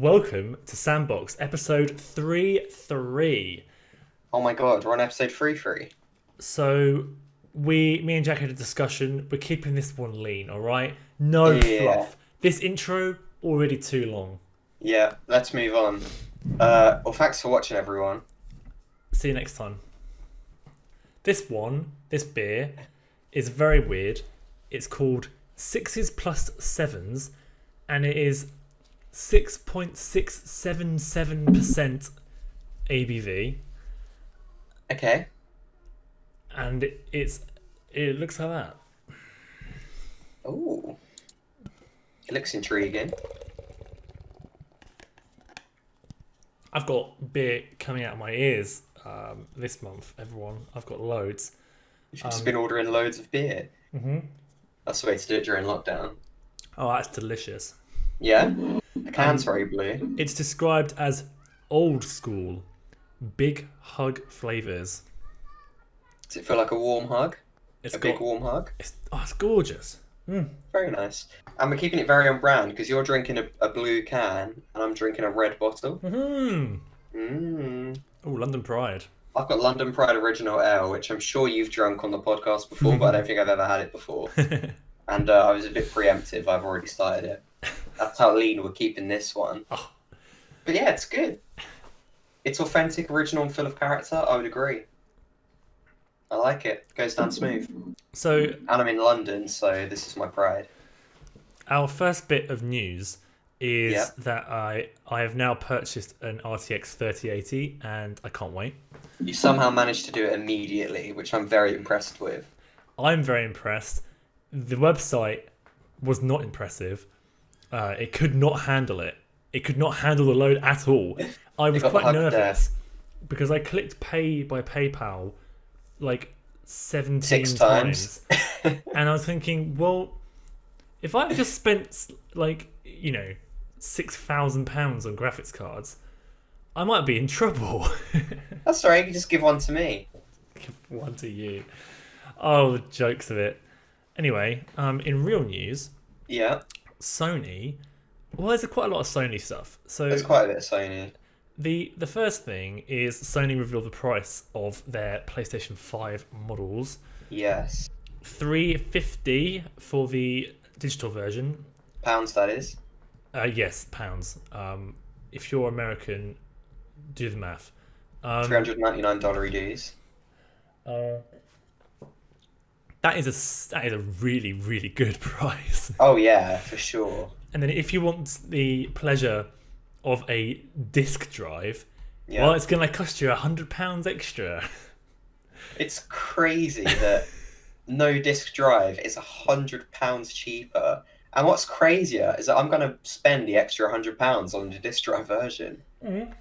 Welcome to Sandbox, episode 3. Oh my god, we're on episode 3. So, me and Jack had a discussion. We're keeping this one lean, alright? No Yeah, fluff. This intro, already too long. yeah, let's move on. Well, thanks for watching, everyone. See you next time. This beer, is very weird. It's called Sixes Plus Sevens, and it is 6.677% ABV. Okay. And it looks like that. Ooh. It looks intriguing. I've got beer coming out of my ears this month, everyone. I've got loads. You've just been ordering loads of beer. Mm-hmm. That's the way to do it during lockdown. Oh, that's delicious. Yeah? The can's very blue. It's described as old school, big hug flavors. Does it feel like a warm hug? Big warm hug? It's gorgeous. Very nice. And we're keeping it very on brand because you're drinking a blue can and I'm drinking a red bottle. Oh, London Pride. I've got London Pride Original Ale, which I'm sure you've drunk on the podcast before, but I don't think I've ever had it before. And I was a bit preemptive. I've already started it. That's how lean we're keeping this one. Oh. But yeah, it's good. It's authentic, original, and full of character. I would agree. I like it. Goes down smooth. So, And I'm in London, so this is my pride. our first bit of news is Yeah. that I have now purchased an RTX 3080 and I can't wait. You somehow managed to do it immediately, which I'm very impressed with. I'm very impressed. The website was not impressive. It could not handle it. It could not handle the load at all. I was got the quite hug nervous because I clicked pay by PayPal like 17 6 times. and I was thinking, well, if I've just spent like, £6,000 on graphics cards, I might be in trouble. That's all right, you can just give one to me. Give one to you. Oh, the jokes of it. Anyway, in real news, Yeah, Sony. Well, there's quite a lot of Sony stuff. So there's quite a bit of Sony. the first thing is Sony revealed the price of their PlayStation 5 models. Yes. $350 for the digital version. Pounds, that is. Yes, pounds. If you're American, do the math. $399 dues. That is a really, really good price. Oh yeah, for sure. And then if you want the pleasure of a disc drive, Yeah. well, it's going to cost you £100 extra. It's crazy that no disc drive is £100 cheaper. And what's crazier is that I'm going to spend the extra £100 on the disc drive version. Mm-hmm.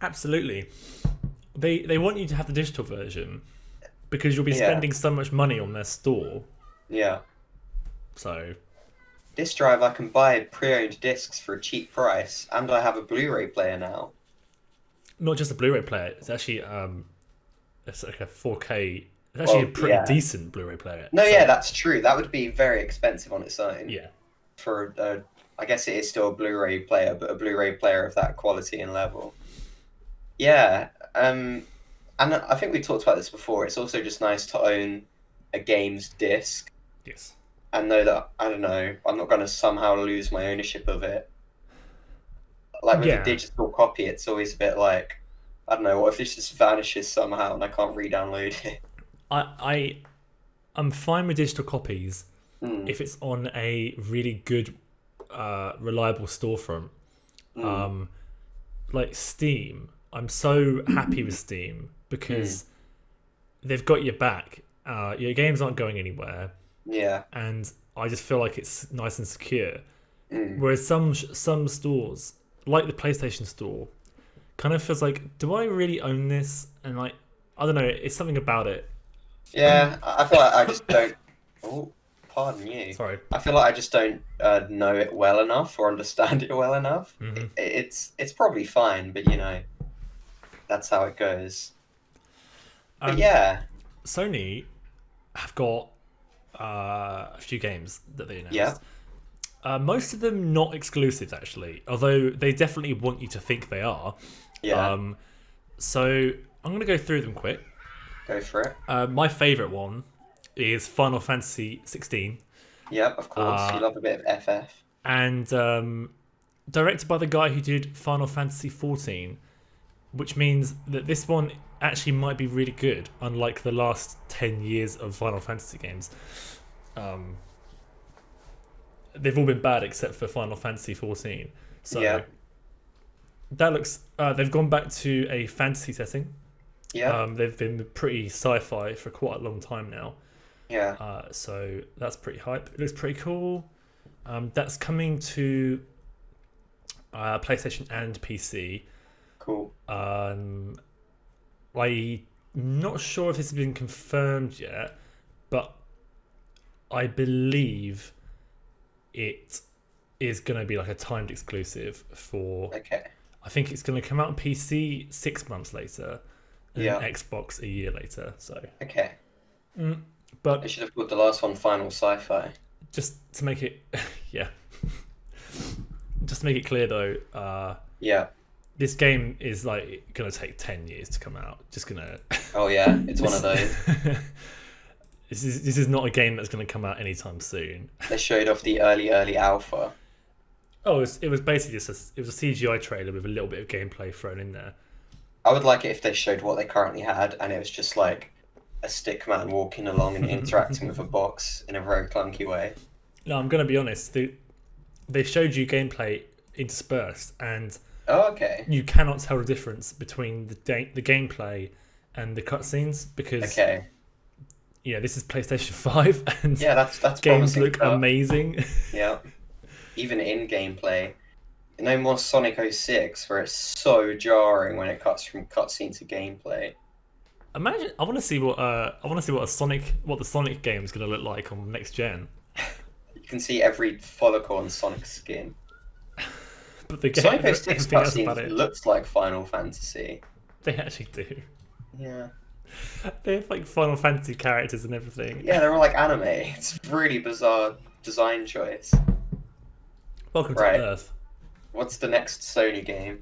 Absolutely. They want you to have the digital version because you'll be spending so much money on their store. Yeah. So Disc drive, I can buy pre-owned discs for a cheap price, and I have a Blu-ray player now. not just a Blu-ray player, it's actually it's like a 4K. It's actually a pretty decent Blu-ray player. No, yeah, that's true. That would be very expensive on its own. Yeah. For I guess it is still a Blu-ray player, but a Blu-ray player of that quality and level. Yeah, and I think we talked about this before. It's also just nice to own a game's disc Yes. and know that, I don't know, I'm not going to somehow lose my ownership of it. Like with a digital copy, it's always a bit like, I don't know, what if this just vanishes somehow and I can't re-download it? I'm fine with digital copies if it's on a really good, reliable storefront. Like Steam, I'm so happy with Steam because they've got your back. Your games aren't going anywhere. Yeah. And I just feel like it's nice and secure. Whereas some stores, like the PlayStation Store, kind of feels like, do I really own this? And like, I don't know, it's something about it. Yeah, I feel like I just don't. Oh, pardon you. Sorry. I feel like I just don't know it well enough or understand it well enough. It's probably fine, but you know, that's how it goes. But yeah, Sony have got a few games that they announced. Yeah. Most of them not exclusives actually, although they definitely want you to think they are. Yeah, So I'm gonna go through them quick. go for it. My favorite one is Final Fantasy 16, Yep, of course. You love a bit of FF. and directed by the guy who did Final Fantasy 14, which means that this one actually might be really good, unlike the last 10 years of Final Fantasy games. They've all been bad except for Final Fantasy 14. So Yeah, that looks. They've gone back to a fantasy setting. yeah, They've been pretty sci-fi for quite a long time now. yeah. So that's pretty hype. It looks pretty cool. That's coming to PlayStation and PC. Cool. I'm not sure if this has been confirmed yet, but I believe it is going to be like a timed exclusive for. Okay. I think it's going to come out on PC 6 months later, and Yeah. Xbox a year later. So, Okay. They but should have called the last one Final Sci-Fi. just to make it, yeah, just to make it clear though, Yeah. this game is like going to take 10 years to come out. Just gonna. Oh yeah, it's one of those. This is not a game that's going to come out anytime soon. They showed off the early alpha. Oh, it was basically just a CGI trailer with a little bit of gameplay thrown in there. I would like it if they showed what they currently had, and it was just like a stick man walking along and interacting with a box in a very clunky way. No, I'm going to be honest. They showed you gameplay interspersed, and Oh, okay. you cannot tell the difference between the gameplay and the cutscenes because Okay. this is PlayStation 5 and Yeah, that's games promising look stuff. amazing. Yeah. Even in gameplay. No more Sonic 06, where it's so jarring when it cuts from cutscene to gameplay. Imagine I want to see what the Sonic game is going to look like on next gen. You can see every follicle on Sonic's skin. But the game, Sonic 06 everything else about cutscenes it, looks like Final Fantasy. they actually do. Yeah. They have like Final Fantasy characters and everything. Yeah, they're all like anime. It's a really bizarre design choice. Welcome Right. to Earth. What's the next Sony game?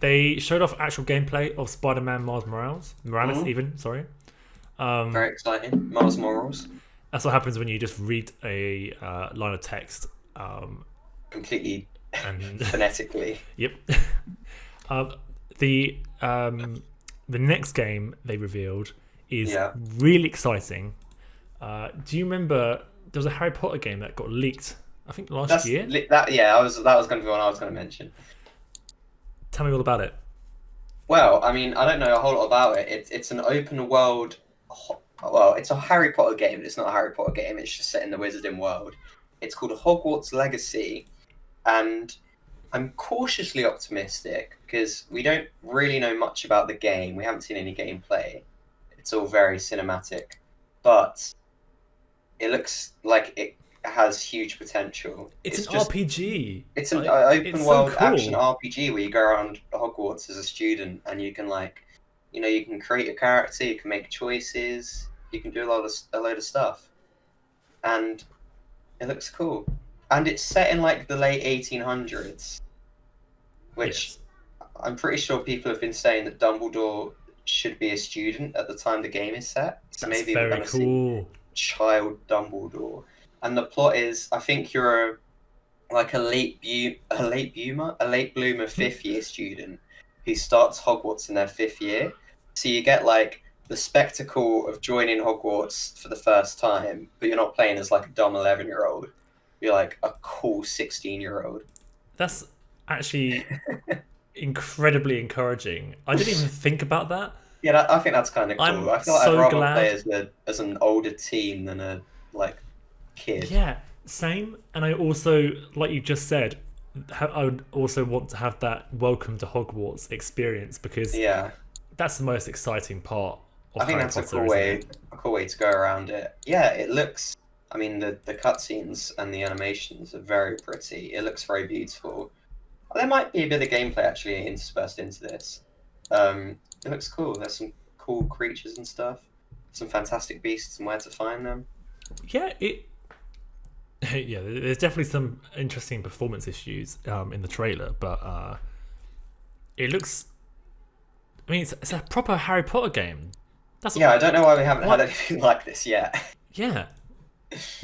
They showed off actual gameplay of Spider-Man Morales, Mhm. even. Sorry. Very exciting. Miles Morales. That's what happens when you just read a line of text. Completely And phonetically. yep. uh, the next game they revealed is Yeah. really exciting. Do you remember there was a Harry Potter game that got leaked? I think last year. That was going to be one I was going to mention. Tell me all about it. Well, I mean, I don't know a whole lot about it. It's an open world. Well, it's a Harry Potter game, but it's not a Harry Potter game. It's just set in the Wizarding world. It's called Hogwarts Legacy, and I'm cautiously optimistic because we don't really know much about the game. We haven't seen any gameplay. It's all very cinematic, but it looks like it has huge potential. It's an just RPG. It's an Like, open it's world so cool. action RPG where you go around Hogwarts as a student and you can you can create a character, you can make choices, you can do a load of stuff, and it looks cool. And it's set in like the late 1800s, which Yes. I'm pretty sure people have been saying that Dumbledore should be a student at the time the game is set. So That's maybe we're very going to see cool. child Dumbledore. And the plot is, I think you're a late bloomer fifth year student who starts Hogwarts in their fifth year. So you get like the spectacle of joining Hogwarts for the first time, but you're not playing as like a dumb 11-year-old. You're like a cool 16-year-old. That's actually incredibly encouraging. I didn't even think about that. Yeah, I think that's kind of cool. I'm I feel like so I'd rather glad. play as an older teen than a kid. Yeah, same. And I also, like you just said, I would also want to have that welcome to Hogwarts experience because Yeah. that's the most exciting part of I think Harry that's Potter, a isn't it? cool way to go around it. Yeah, it looks. I mean, the cutscenes and the animations are very pretty. It looks very beautiful. There might be a bit of gameplay actually interspersed into this. It looks cool. There's some cool creatures and stuff. Some fantastic beasts and where to find them. Yeah, Yeah, there's definitely some interesting performance issues in the trailer, but it looks. I mean, it's a proper Harry Potter game. That's Yeah, I don't know why we haven't had what. anything like this yet. Yeah,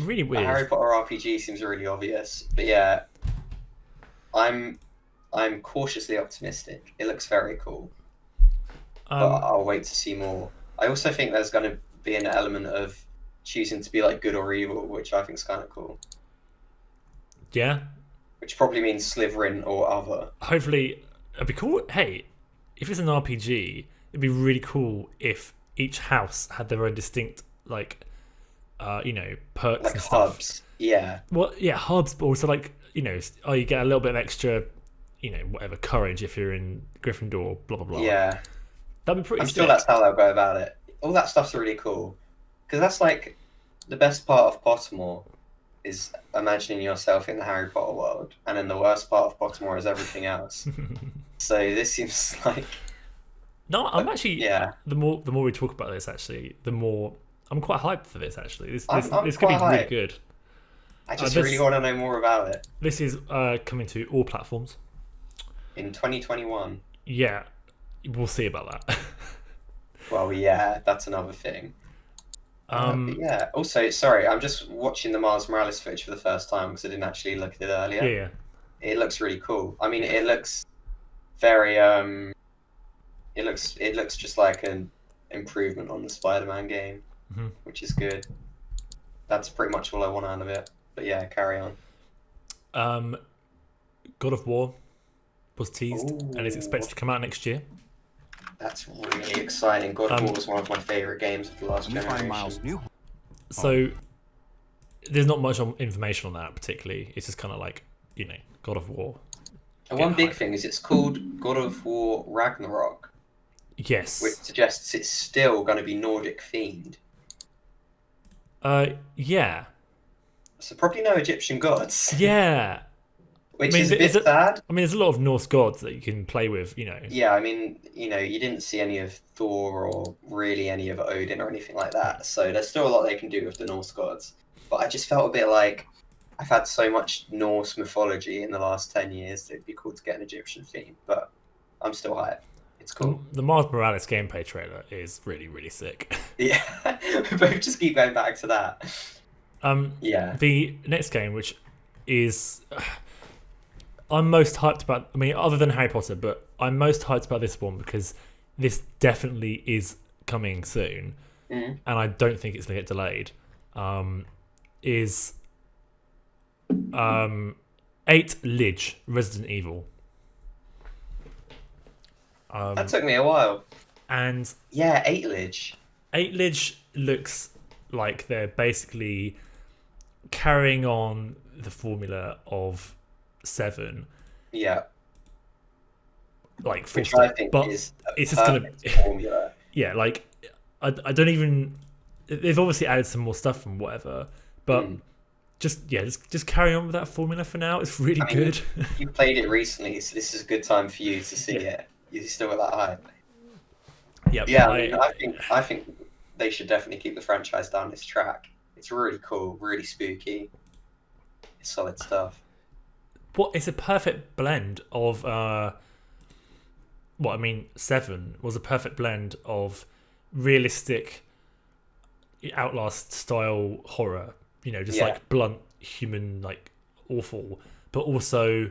really A weird. Harry Potter RPG seems really obvious, but yeah, I'm I'm cautiously optimistic. It looks very cool, but Um, I'll wait to see more. I also think there's going to be an element of choosing to be like good or evil, which I think is kind of cool. yeah. Which probably means Slytherin or other. Hopefully, it'd be cool. Hey, if it's an RPG, it'd be really cool if each house had their own distinct perks Like and stuff. hubs. Yeah. Well, yeah, hubs, but also you get a little bit of extra, whatever courage if you're in Gryffindor, blah blah blah. Yeah. That'd be pretty I'm sick. sure that's how they'll go about it. All that stuff's really cool. Because that's like the best part of Pottermore is imagining yourself in the Harry Potter world. And then the worst part of Pottermore is everything else. So this seems like No, I'm actually. yeah. The more we talk about this, actually, the more I'm quite hyped for this. Actually, this I'm this could be quite really hyped. good. I just This really want to know more about it. this is coming to all platforms. In 2021. Yeah, we'll see about that. Well, yeah, that's another thing. But yeah. Also, sorry, I'm just watching the Miles Morales footage for the first time because I didn't actually look at it earlier. yeah. It looks really cool. I mean, it looks very it looks just like an improvement on the Spider-Man game, Mhm. which is good. That's pretty much all I want out of it. But yeah, carry on. God of War was teased and is expected Ooh. to come out next year. That's really exciting. God of War was one of my favorite games of the last We find Miles' generation. new So there's not much information on that particularly. It's just kind of like God of War. And one big hype. thing is it's called God of War Ragnarok, which Yes. suggests it's still going to be Nordic themed. Yeah. So probably no Egyptian gods, Yeah. which I mean, is a bit sad. I mean, there's a lot of Norse gods that you can play with. Yeah, I mean, you didn't see any of Thor or really any of Odin or anything like that. So there's still a lot they can do with the Norse gods. But I just felt a bit like I've had so much Norse mythology in the last 10 years that it'd be cool to get an Egyptian theme. But I'm still hyped. It's cool. The Miles Morales gameplay trailer is really, really sick. Yeah, we both just keep going back to that. Yeah. The next game, which is I'm most hyped about. I mean, other than Harry Potter, but I'm most hyped about this one because this definitely is coming soon, Mhm. and I don't think it's gonna get delayed. Is 8 Lidge Resident Evil. That took me a while. And Yeah, 8 8 Lidge looks like they're basically carrying on the formula of 7, Yeah, like full which I stop. think But is a it's just gonna perfect formula. yeah, like I don't even. They've obviously added some more stuff and whatever, but just carry on with that formula for now. It's really I mean, good. You played it recently, so this is a good time for you to see Yeah. it. You still got that hype. Yep, Yeah, I mean, I think they should definitely keep the franchise down this track. It's really cool, really spooky. It's solid stuff. it's a perfect blend of 7 was a perfect blend of realistic Outlast style horror, just Yeah. like blunt human, like awful, but also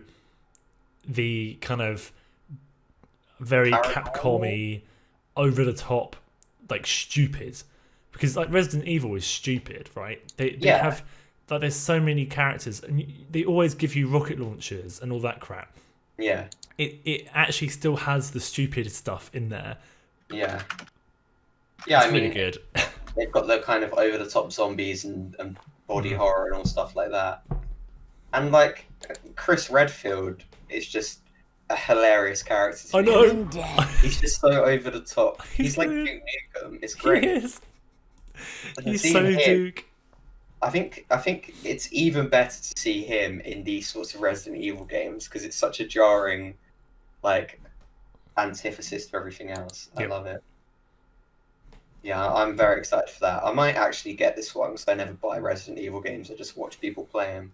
the kind of very Paranormal. Capcom-y, over the top, like stupid, because like Resident Evil is stupid, right? They Yeah. have like there's so many characters and they always give you rocket launchers and all that crap. Yeah, It actually still has the stupid stuff in there. yeah. Yeah, It's I mean, really good. they've got the kind of over-the-top zombies and body Mhm. horror and all stuff like that. And like Chris Redfield is just a hilarious character. To I me. know. He's just so over the top. He's like so- Duke Nukem. It's He great. is. And He's seeing so him- Duke. I think it's even better to see him in these sorts of Resident Evil games because it's such a jarring, like, antithesis to everything else. I Yep. love it. Yeah, I'm very excited for that. I might actually get this one because I never buy Resident Evil games. I just watch people play them.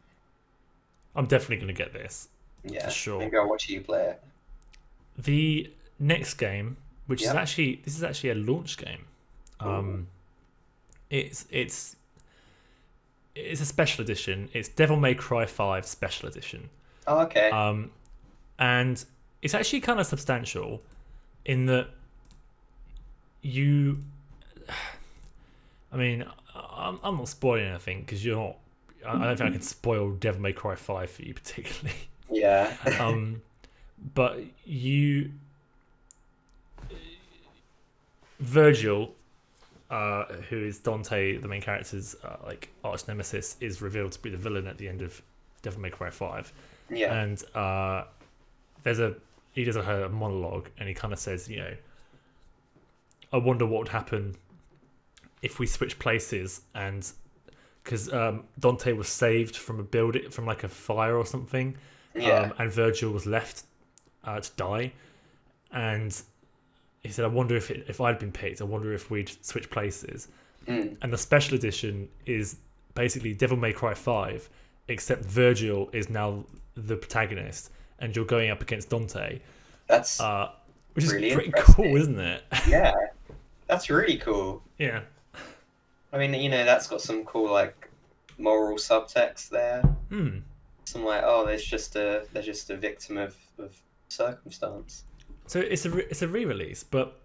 I'm definitely going to get this for Yeah, sure. maybe I'll watch you play it. The next game, which is Yep. actually this is actually a launch game. Ooh. Um, it's it's a special edition. It's Devil May Cry 5 Special Edition. Oh, okay. And it's actually kind of substantial in that you. I mean, I'm not spoiling anything because you're not. I don't think I can spoil Devil May Cry 5 for you particularly. Yeah. But Virgil, who is Dante, the main character's like arch nemesis, is revealed to be the villain at the end of Devil May Cry 5, Yeah. and he does a monologue, and he kind of says, I wonder what would happen if we switch places, and because Dante was saved from a building, from like a fire or something, Yeah. and Virgil was left to die, and he said, "I wonder if I'd been picked. I wonder if we'd switch places." Mm. And the special edition is basically Devil May Cry 5, except Virgil is now the protagonist, and you're going up against Dante, That's which is really pretty interesting. cool, isn't it? Yeah, that's really cool. Yeah. I mean, that's got some cool like moral subtext there. Hmm. Some like, oh, they're just a victim of circumstance. So it's a re-release, but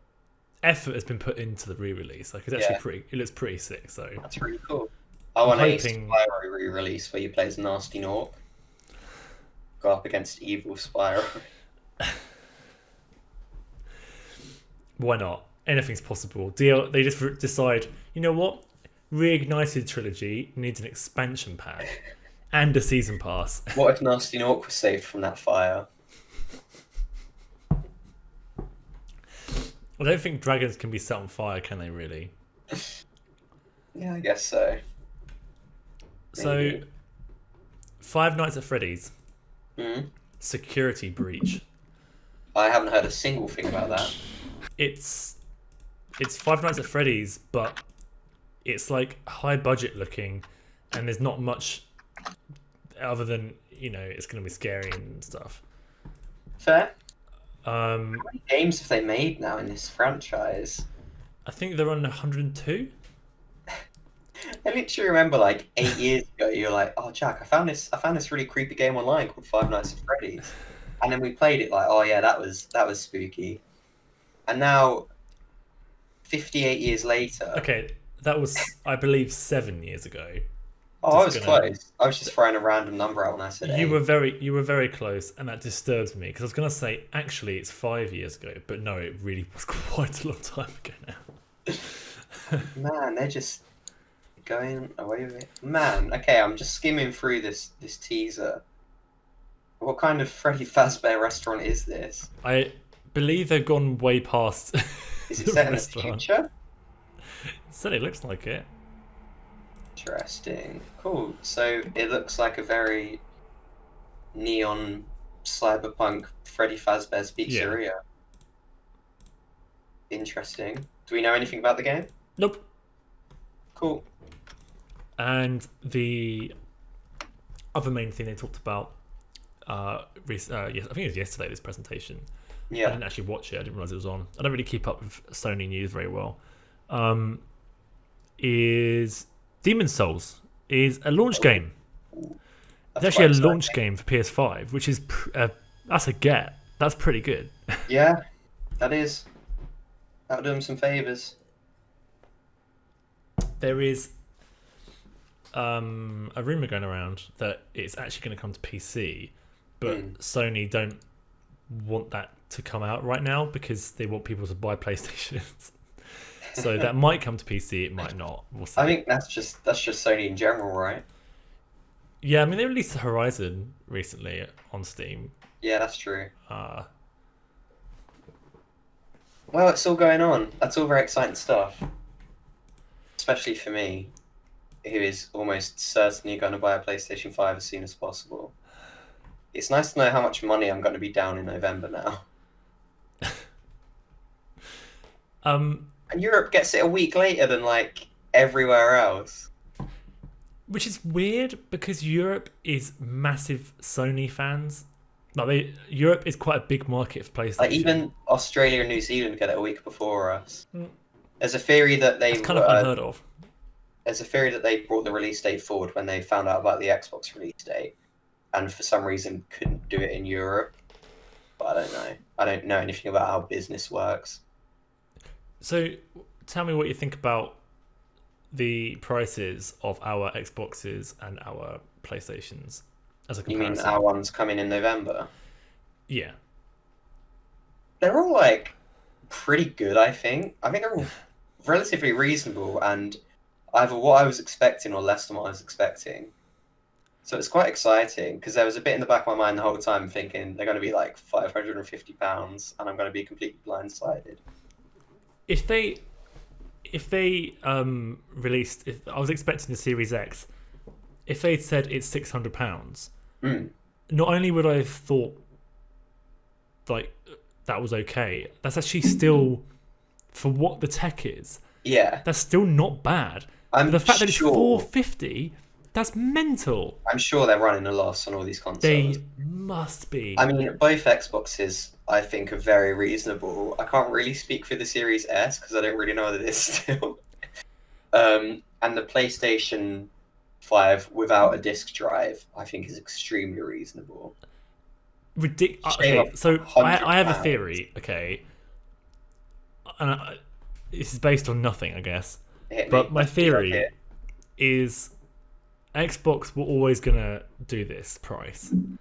effort has been put into the re-release. Like it's actually Yeah, it looks pretty sick. So that's really cool. I I'm want a hoping. Spyro re-release where you play as Nasty Nork, go up against evil Spyro. Why not? Anything's possible. They just decide, you know what? Reignited trilogy needs an expansion pack and a season pass. What if Nasty Nork was saved from that fire? I don't think dragons can be set on fire, can they? Really? Yeah, I guess so. So, Maybe. Five Nights at Freddy's Hmm. security breach. I haven't heard a single thing about that. It's Five Nights at Freddy's, but it's like high budget looking, and there's not much other than it's going to be scary and stuff. Fair. Um, How many games have they made now in this franchise? I think they're on 102. I literally remember like 8 years ago, you were like, "Oh, Jack, I found this really creepy game online called Five Nights at Freddy's," and then we played it like, "Oh yeah, that was spooky," and now 58 years later. Okay, that was I believe 7 years ago. Oh, I Just was gonna. close. I was just throwing a random number out when I said You were 8. very close, and that disturbs me because I was gonna say actually it's 5 years ago, but no, it really was quite a long time ago now. Man, they're just going away with it. Man, okay, I'm just skimming through this teaser. What kind of Freddy Fazbear restaurant is this? I believe they've gone way past Is it the set in the restaurant. future? Certainly looks like it. Interesting. Cool. So it looks like a very neon cyberpunk Freddy Fazbear's Pizzeria. Interesting. Do we know anything about the game? Nope. Cool. And the other main thing they talked about, yes, I think it was yesterday. This presentation. I Yeah. didn't actually watch it. I didn't realize it was on. I don't really keep up with Sony news very well. Is Demon Souls is a launch game. It's That's actually quite a launch exciting. game for PS5, which is that's a get. That's pretty good. Yeah, that is. That'll do him some favors. There is a rumor going around that it's actually going to come to PC, but Sony don't want that to come out right now because they want people to buy PlayStations. So that might come to PC, it might not. We'll see. I think that's just Sony in general, right? Yeah, I mean they released Horizon recently on Steam. Yeah, that's true. Uh, Well, it's all going on. That's all very exciting stuff. Especially for me, who is almost certainly going to buy a PlayStation 5 as soon as possible. It's nice to know how much money I'm going to be down in November now. And Europe gets it a week later than like everywhere else. Which is weird because Europe is massive Sony fans. Like Europe is quite a big market for Like PlayStation. even Australia and New Zealand get it a week before us. Mm. There's a theory that That's kind of unheard of. there's a theory that they brought the release date forward when they found out about the Xbox release date, and for some reason couldn't do it in Europe. But I don't know. I don't know anything about how business works. So tell me what you think about the prices of our Xboxes and our PlayStations as a You mean comparison. our ones coming in November? Yeah. They're all like pretty good, I think. I think they're all relatively reasonable and either what I was expecting or less than what I was expecting. So it's quite exciting because there was a bit in the back of my mind the whole time thinking they're going to be like £550 and I'm going to be completely blindsided. If they released, if I was expecting the Series X, if they'd said it's £600, Mm. not only would I have thought like that was okay, that's actually still, for what the tech is, Yeah, that's still not bad. I'm But the fact that it's sure. £450, that's mental. I'm sure they're running a loss on all these consoles. They must be. I mean, both Xboxes I think are very reasonable. I can't really speak for the Series S because I don't really know what it is still. And the PlayStation 5 without a disc drive, I think, is extremely reasonable. Shave Okay, off so I have a £100. theory. Okay, and this is based on nothing, I guess. Hit me. But my Let's do that theory here. is Xbox were always gonna do this price, and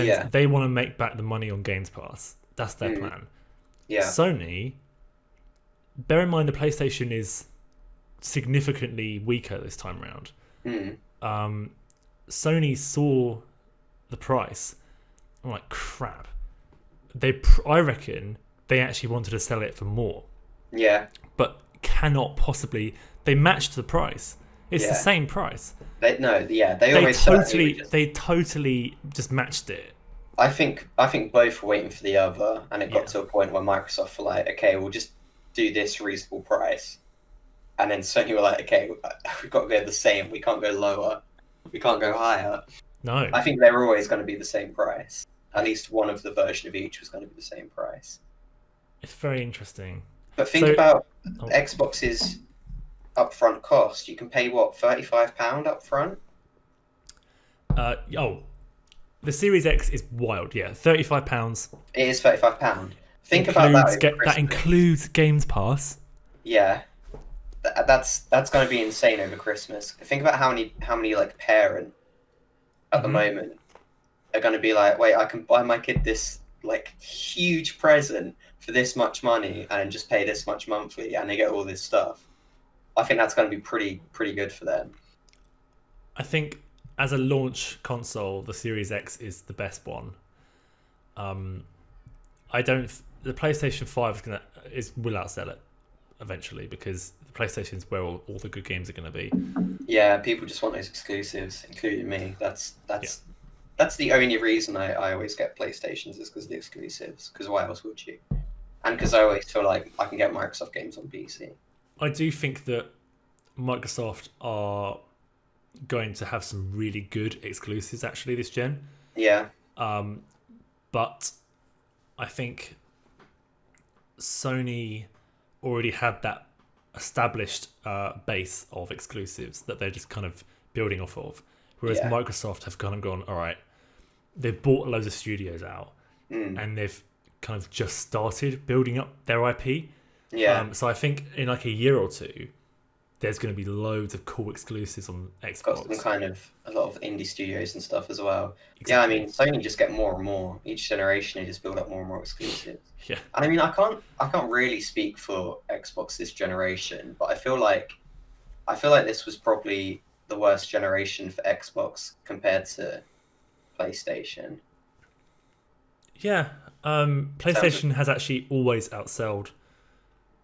Yeah. they want to make back the money on Games Pass. That's their Mm. plan. Yeah. Sony, bear in mind the PlayStation is significantly weaker this time round. Mm. Sony saw the price. I'm like, crap. I reckon they actually wanted to sell it for more, Yeah. but cannot possibly. They matched the price. It's the Yeah. same price. They always They totally just matched it. I think both were waiting for the other, and it got Yeah. to a point where Microsoft were like, okay, we'll just do this reasonable price, and then Sony were like, okay, we've got to go the same. We can't go lower. We can't go higher. No, I think they were always going to be the same price. At least one of the version of each was going to be the same price. it's very interesting. But think So- about Oh. Xbox's upfront cost. You can pay what, £35 upfront? The Series X is wild. Yeah, £35. It is £35. Think about that. over That Christmas. includes Games Pass. Yeah, that's going to be insane over Christmas. Think about how many like parent at the Mhm. moment are going to be like, wait, I can buy my kid this like huge present for this much money and then just pay this much monthly, and they get all this stuff. I think that's going to be pretty good for them. I think as a launch console, the Series X is the best one. The PlayStation 5 will outsell it eventually because the PlayStation's where all the good games are going to be. Yeah, people just want those exclusives, including me. That's the only reason I always get PlayStations is because of the exclusives. Because why else would you? And because I always feel like I can get Microsoft games on PC. I do think that Microsoft are going to have some really good exclusives actually this gen. Yeah, But I think Sony already had that established base of exclusives that they're just kind of building off of. Whereas Yeah. Microsoft have kind of gone, all right, they've bought loads of studios out Mm. and they've kind of just started building up their IP. yeah. So I think in like a year or two, there's going to be loads of cool exclusives on Got Xbox. some kind of a lot of indie studios and stuff as well. Exactly. Yeah, I mean, Sony just get more and more each generation. They just build up more and more exclusives. Yeah. And I mean, I can't really speak for Xbox this generation, but I feel like this was probably the worst generation for Xbox compared to PlayStation. Yeah. PlayStation has actually always outsold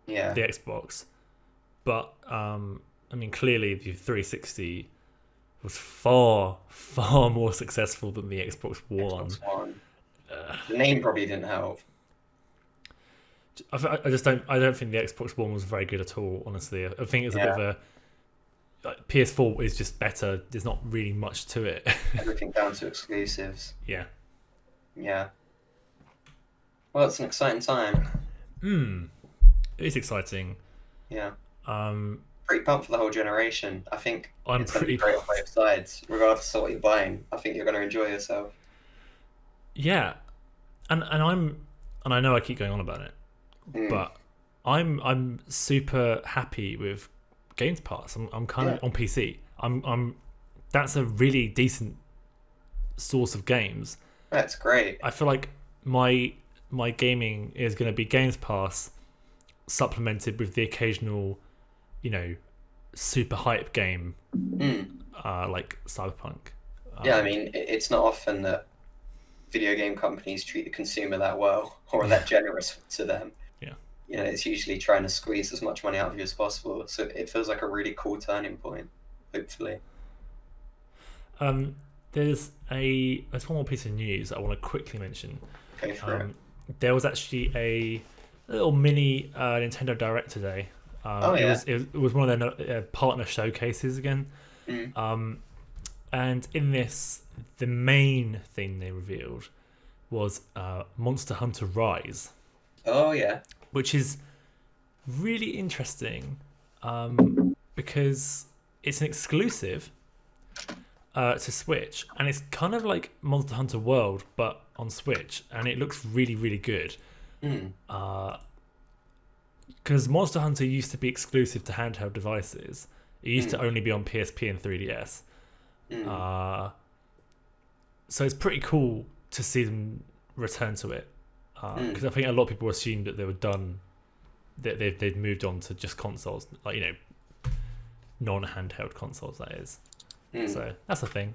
Yeah, the Xbox, but I mean, clearly the 360 was far more successful than the Xbox One. Xbox One. The name probably didn't help. I just don't. I don't think the Xbox One was very good at all. Honestly, I think it's a bit of a PS4 is just better. There's not really much to it. Everything down to exclusives. Yeah. Yeah. Well, it's an exciting time. It is exciting. Yeah. Um, Pretty pumped for the whole generation. I think I'm it's going to be pretty great on both sides, regardless of what you're buying. I think you're going to enjoy yourself. yeah, and I know I keep going on about it, but I'm super happy with Games Pass. I'm kind of on PC. I'm that's a really decent source of games. That's great. I feel like my gaming is going to be Games Pass supplemented with the occasional, super hype game like Cyberpunk. Yeah, I mean, it's not often that video game companies treat the consumer that well or are that generous to them. Yeah. It's usually trying to squeeze as much money out of you as possible. So it feels like a really cool turning point, hopefully. There's one more piece of news I want to quickly mention. Go for it. There was actually a little mini Nintendo Direct today. It was one of their partner showcases again. And in this, the main thing they revealed was Monster Hunter Rise. Oh, yeah. Which is really interesting because it's an exclusive to Switch, and it's kind of like Monster Hunter World, but on Switch, and it looks really, really good. Because Monster Hunter used to be exclusive to handheld devices. It used to only be on PSP and 3DS. So it's pretty cool to see them return to it. Because I think a lot of people assumed that they were done, that they'd moved on to just consoles, like, non-handheld consoles, that is. So that's a thing.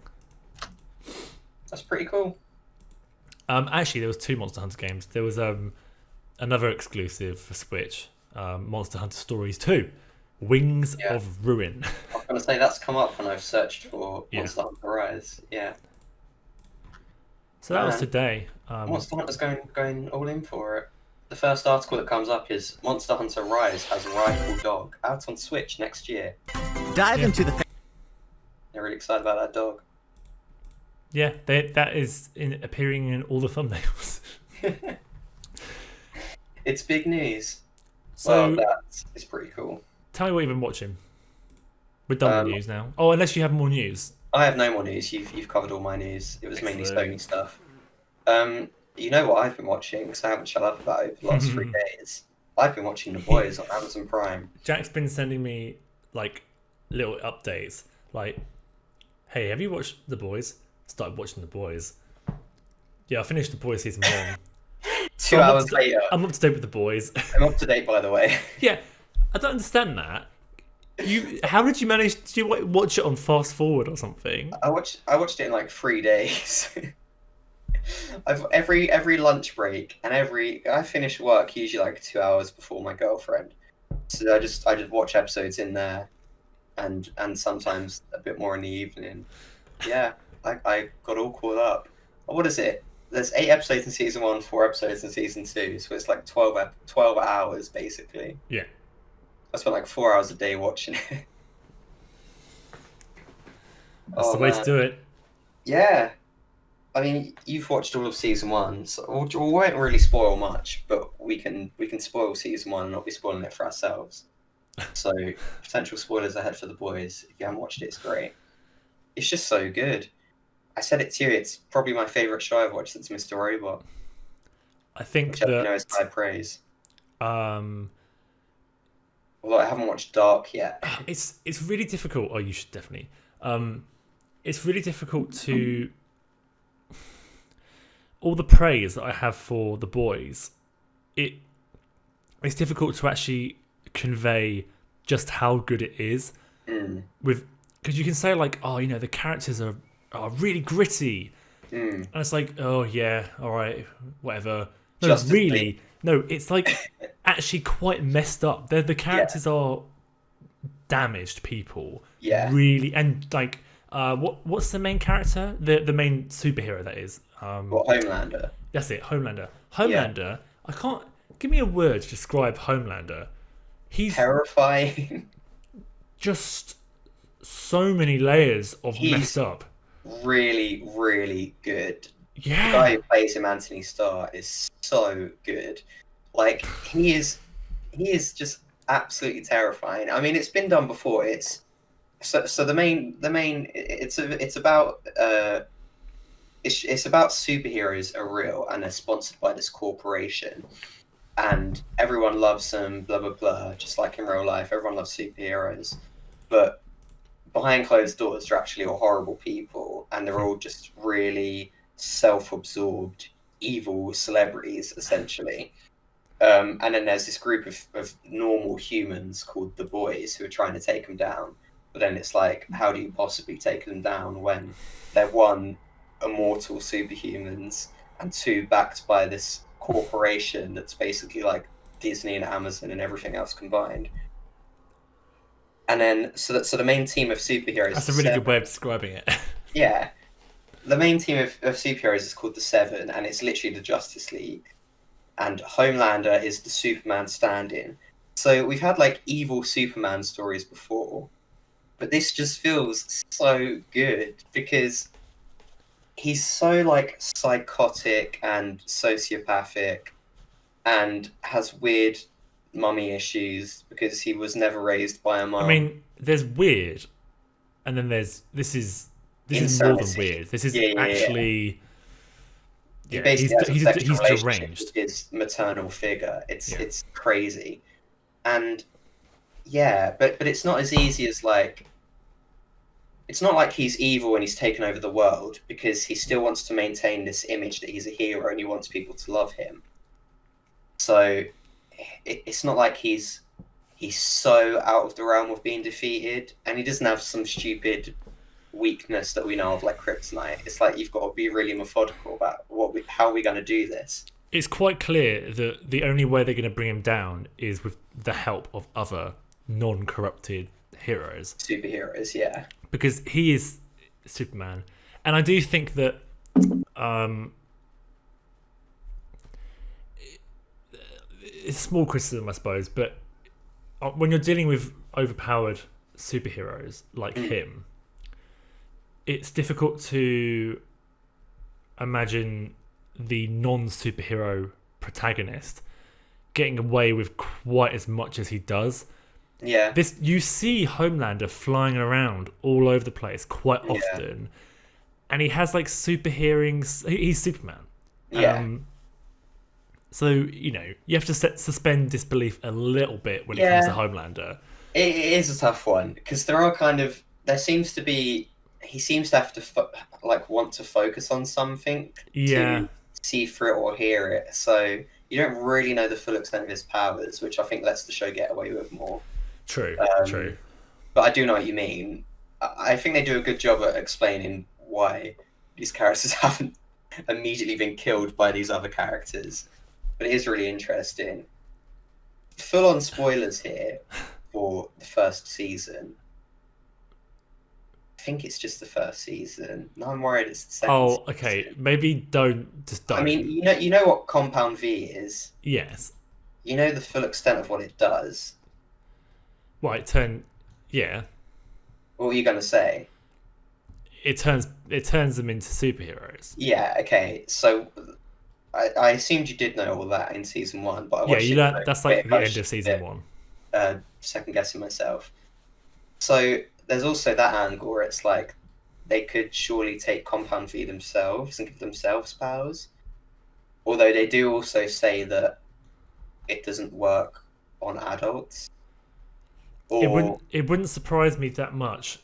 That's pretty cool. Actually, there was 2 Monster Hunter games. There was another exclusive for Switch, Monster Hunter Stories 2, Wings of Ruin. I was going to say that's come up when I've searched for Monster Hunter Rise. Yeah. So that was today. Monster Hunter's going all in for it. The first article that comes up is Monster Hunter Rise has Rifle Dog out on Switch next year. Dive into the... They're really excited about that dog. Yeah, that is appearing in all the thumbnails. It's big news. So it's pretty cool. Tell me what you've been watching. We're done with news now. Oh, unless you have more news. I have no more news. You've covered all my news. It was mainly Sony stuff. You know what I've been watching, because I haven't shut up about it over the last 3 days. I've been watching The Boys on Amazon Prime. Jack's been sending me little updates, hey, have you watched The Boys? Started watching The Boys. Yeah, I finished The Boys season 1. 2 hours later. I'm up to date with The Boys. I'm up to date, by the way. Yeah, I don't understand that. How did you manage? Did you watch it on fast forward or something? I watched it in 3 days. Every lunch break and I finish work usually 2 hours before my girlfriend. So I just watch episodes in there, and sometimes a bit more in the evening. Yeah, I got all caught up. What is it? There's 8 episodes in season 1, 4 episodes in season 2, so it's 12 hours basically. Yeah. I spent 4 hours a day watching it. That's the way to do it. Yeah. I mean, you've watched all of season 1, so we won't really spoil much, but we can spoil season 1 and not be spoiling it for ourselves. So, potential spoilers ahead for The Boys. If you haven't watched it, it's great. It's just so good. I said it to you, it's probably my favourite show I've watched since Mr. Robot. I think which I know is high praise. Although I haven't watched Dark yet. It's really difficult. Oh, you should definitely. It's really difficult to... All the praise that I have for The Boys, it's difficult to actually convey just how good it is. Because you can say the characters are really gritty, and it's oh yeah, all right, whatever. No, really, no, it's actually quite messed up. The characters are damaged people. Yeah, really, and what's the main character? The main superhero that is. Homelander. That's it, Homelander. Homelander. Yeah. Give me a word to describe Homelander. He's Terrifying. just so many layers of messed He's up. really, really good. The guy Yeah. who plays him, Anthony Starr, is so good. Like he is just absolutely terrifying. I mean, it's been done before. So the main it's about it's about superheroes are real and they're sponsored by this corporation, and everyone loves them. Blah blah blah. Just like in real life, everyone loves superheroes, but behind closed doors, they're actually all horrible people, and they're all just really self-absorbed, evil celebrities, essentially. And then there's this group of normal humans called the Boys who are trying to take them down. But then it's like, how do you possibly take them down when they're one, immortal superhumans, and two, backed by this corporation that's basically like Disney and Amazon and everything else combined. And then, so the main team of superheroes. That's a really good way of describing it. Yeah, the main team of superheroes is called the Seven, and it's literally the Justice League. And Homelander is the Superman stand-in. So we've had like evil Superman stories before, but this just feels so good because he's so like psychotic and sociopathic, and has weird mummy issues because he was never raised by a I mum. mean, there's weird, and then there's this is more than Insanity. weird. This is Yeah. actually He yeah. basically has a sexual He's relationship deranged. with his maternal figure. Yeah. It's crazy, and yeah, but it's not as easy as like. It's not like he's evil and he's taken over the world, because he still wants to maintain this image that he's a hero and he wants people to love him. So it's not like he's so out of the realm of being defeated, and he doesn't have some stupid weakness that we know of like kryptonite. It's like you've got to be really methodical about how are we going to do this. It's quite clear that the only way they're going to bring him down is with the help of other non-corrupted heroes. Superheroes, yeah. Because he is Superman. And I do think that it's a small criticism, I suppose, but when you're dealing with overpowered superheroes like him, it's difficult to imagine the non-superhero protagonist getting away with quite as much as he does. Yeah. This, you see Homelander flying around all over the place quite often, and he has like super hearings. He's Superman. Yeah. So you know you have to suspend disbelief a little bit when it comes to Homelander. It is a tough one because there seems to be, he seems to have to want to focus on something to see through it or hear it. So you don't really know the full extent of his powers, which I think lets the show get away with more. True. But I do know what you mean. I think they do a good job at explaining why these characters haven't immediately been killed by these other characters. But it is really interesting. Full-on spoilers here for the first season. I think it's just the first season. No, I'm worried it's the second season. Okay. Maybe don't. I mean, you know what Compound V is? Yes. You know the full extent of what it does? Right, yeah. What were you going to say? It turns them into superheroes. Yeah, okay. So I assumed you did know all that in season one, but I watched that's like the end of season one. Second guessing myself. So there's also that angle where it's like they could surely take Compound V themselves and give themselves powers. Although they do also say that it doesn't work on adults. It wouldn't surprise me that much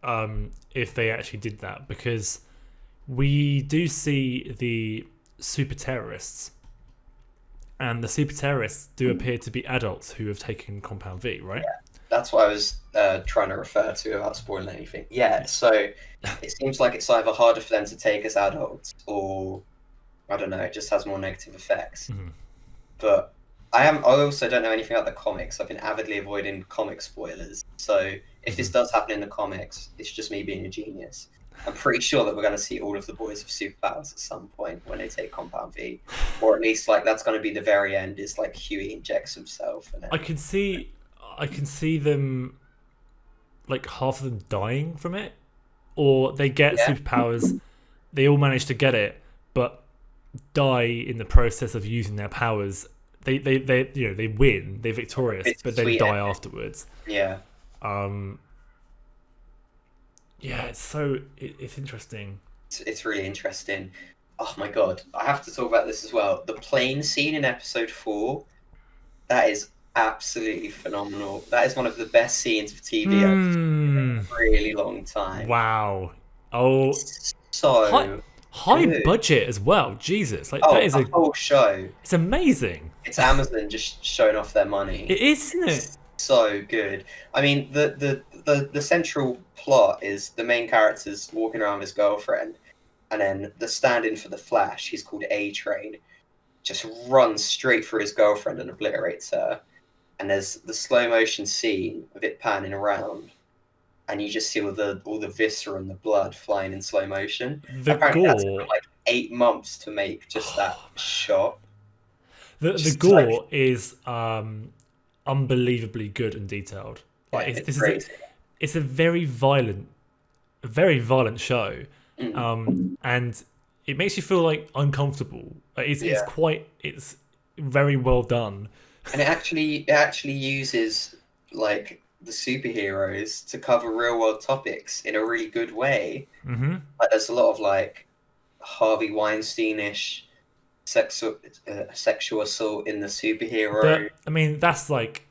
if they actually did that, because we do see the super terrorists, and the super terrorists do appear to be adults who have taken Compound V, right? Yeah, that's what I was trying to refer to without spoiling anything. Yeah, so it seems like it's either harder for them to take as adults, or I don't know, it just has more negative effects. Mm-hmm. But I also don't know anything about the comics. I've been avidly avoiding comic spoilers. So if this does happen in the comics, it's just me being a genius. I'm pretty sure that we're going to see all of the boys with superpowers at some point when they take Compound V, or at least like that's going to be the very end. Is like Huey injects himself, and then... I can see them, like half of them dying from it, or they get yeah, superpowers. They all manage to get it, but die in the process of using their powers. They they win, they're victorious, it's but then sweet die ending. afterwards. Yeah, Yeah, it's interesting. it's really interesting. Oh my god, I have to talk about this as well. The plane scene in episode 4, that is absolutely phenomenal. That is one of the best scenes of TV I've seen in a really long time. Wow. Oh, It's high so high good. budget as well. Jesus, like that Oh, is the whole show. it's amazing. It's Amazon just showing off their money. It is, isn't it? It's so good. I mean, the central plot is the main character's walking around with his girlfriend, and then the stand-in for the Flash, he's called A-Train, just runs straight for his girlfriend and obliterates her. And there's the slow motion scene of it panning around, and you just see all the viscera and the blood flying in slow motion. The Apparently, that's gore, been like 8 months to make just that shot. the Just so gore is unbelievably good and detailed. yeah, Like it's crazy. it's a very violent show, Mm, and it makes you feel like uncomfortable. Like, yeah, it's very well done. and it actually uses like the superheroes to cover real world topics in a really good way. Hmm. Like there's a lot of like Harvey Weinstein-ish sexual assault in the superhero. I mean, that's like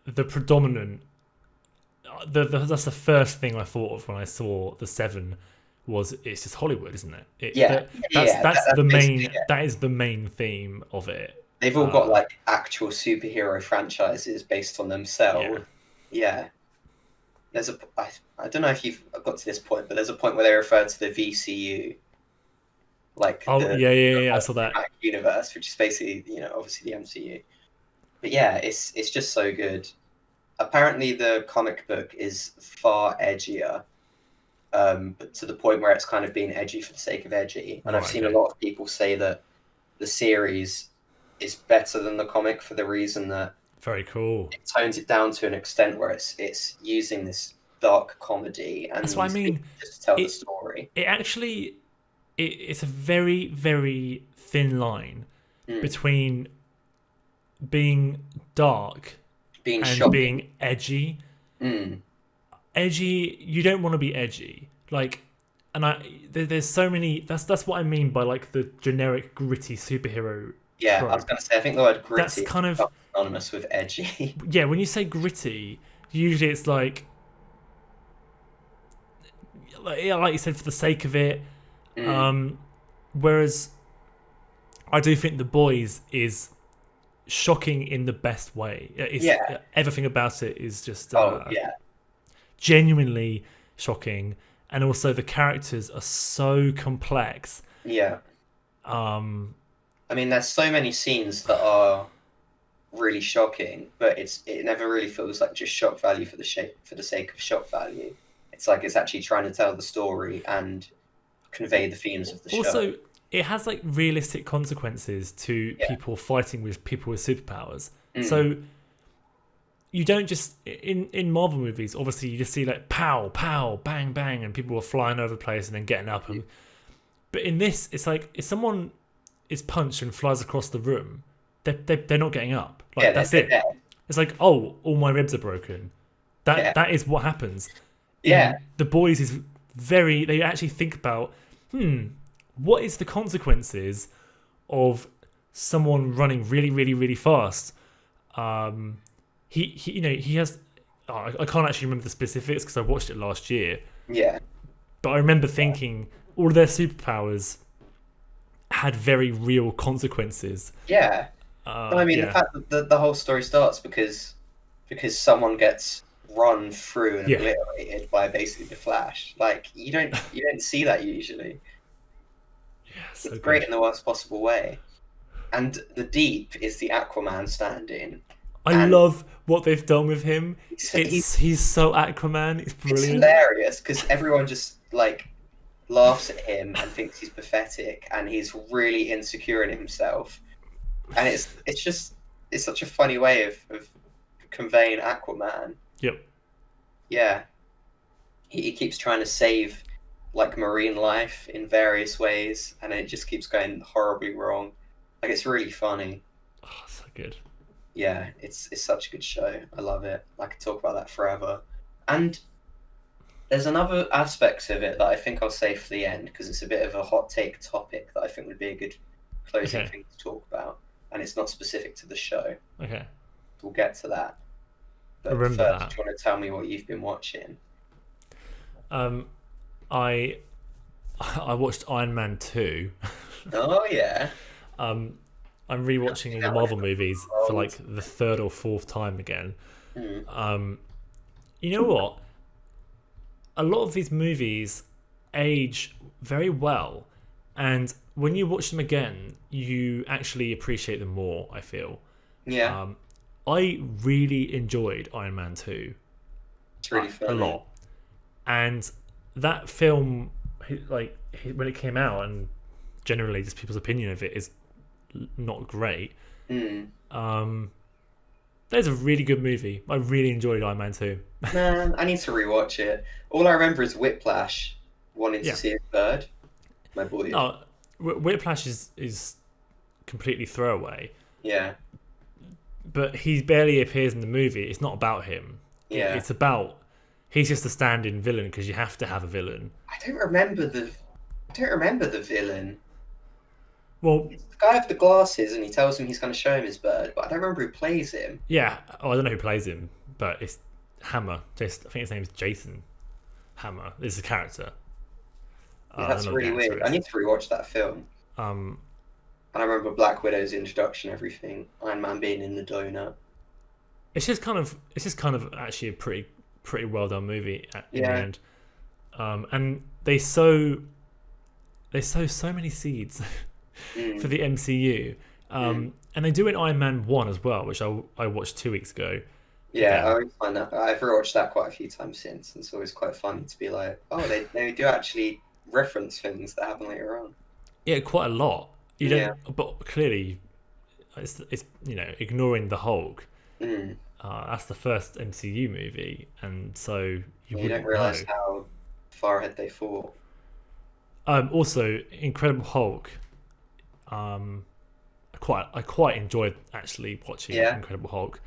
the predominant. That's the first thing I thought of when I saw the Seven. Was it's just Hollywood, isn't it? Yeah, yeah, That's the basically main it. that is the main theme of it. They've all got like actual superhero franchises based on Yeah. themselves. Yeah, there's I don't know if you've got to this point, but there's a point where they refer to the VCU, like Oh the yeah. I saw that. cinematic universe, which is basically obviously the MCU. But yeah, it's just so good. Apparently, the comic book is far edgier, but to the point where it's kind of being edgy for the sake of edgy. And I've Right. seen a Okay. lot of people say that the series is better than the comic for the reason that Very cool. it tones it down to an extent where it's using this dark comedy and That's what I mean. just to tell the It story. it actually it's a very thin line Mm. between being dark Being and shocking. being edgy. Mm. Edgy, you don't want to be edgy. Like, and there's so many. That's what I mean by like the generic gritty superhero Yeah, I trope. was going to say, I think the word That's gritty kind is of synonymous with edgy. yeah. When you say gritty, usually it's yeah, like you said, for the sake of it. Mm. Whereas I do think The Boys is shocking in the best way. Yeah. Everything about it is just Oh, yeah. genuinely shocking, and also the characters are so complex. Yeah. Um, I mean, there's so many scenes that are really shocking, but it never really feels like just shock value for the sake of shock value. It's like it's actually trying to tell the story and convey the themes of the show. also, it has like realistic consequences to Yeah. people fighting with people with superpowers. Mm. So you don't just in Marvel movies. Obviously, you just see like pow, pow, bang, bang, and people are flying over the place and then getting up. And but in this, it's like if someone is punched and flies across the room, they're not getting up. Like Yeah, that's they're it. dead. It's like, oh, all my ribs are broken. Yeah. That is what happens. Yeah. The Boys is very. They actually think about, what is the consequences of someone running really fast? He has. Oh, I can't actually remember the specifics because I watched it last year. Yeah. But I remember thinking all of their superpowers had very real consequences. Yeah. No, I mean, the fact that the whole story starts because someone gets run through and Yeah. obliterated by basically the Flash. Like you don't see that usually. so It's great good. in the worst possible way. And the Deep is the Aquaman stand-in. I and love what they've done with him. He's He's so Aquaman. It's it's brilliant. hilarious because everyone just like laughs at him and thinks he's pathetic, and he's really insecure in himself. And it's such a funny way of conveying Aquaman. Yep. Yeah, he keeps trying to save like marine life in various ways, and it just keeps going horribly wrong. Like, it's really funny. Oh, so good. Yeah, it's such a good show. I love it. I could talk about that forever. And there's another aspect of it that I think I'll save for the end, because it's a bit of a hot take topic that I think would be a good closing Okay. thing to talk about, and it's not specific to the show. Okay. We'll get to that. But Remember first, that. do you want to tell me what you've been watching? I watched Iron Man 2. Oh yeah. I'm rewatching all the Marvel movies for like the third or fourth time again. You know what? A lot of these movies age very well, and when you watch them again, you actually appreciate them more, I feel. Yeah. I really enjoyed Iron Man 2 It's really funny. a lot. And that film, like when it came out, and generally just people's opinion of it is not great. There's a really good movie. I really enjoyed Iron Man 2. Man, I need to rewatch it. All I remember is Whiplash wanting to see a bird. My boy. No, Whiplash is completely throwaway. Yeah. But he barely appears in the movie. It's not about him. Yeah. It's about he's just a stand-in villain because you have to have a villain. I don't remember the villain. Well, It's the guy with the glasses, and he tells him he's going to show him his bird, but I don't remember who plays him. yeah. Oh, I don't know who plays him, but it's Hammer. I think his name is Jason Hammer. This is a character. Yeah, that's really weird. I need to rewatch that film. Um, And I remember Black Widow's introduction, everything. Iron Man being in the donut. it's just kind of actually a pretty well done movie in the end. And they sow so many seeds for the MCU. And they do in Iron Man 1 as well, which I watched 2 weeks ago. Yeah, I always find that. I've rewatched that quite a few times since, and it's always quite funny to be like, oh, they do actually reference things that happen later on. Yeah, quite a lot. You don't, but clearly, it's ignoring the Hulk. That's the first MCU movie, and so you don't realise how far ahead they thought. Also, Incredible Hulk. I quite enjoyed actually watching Incredible Hulk.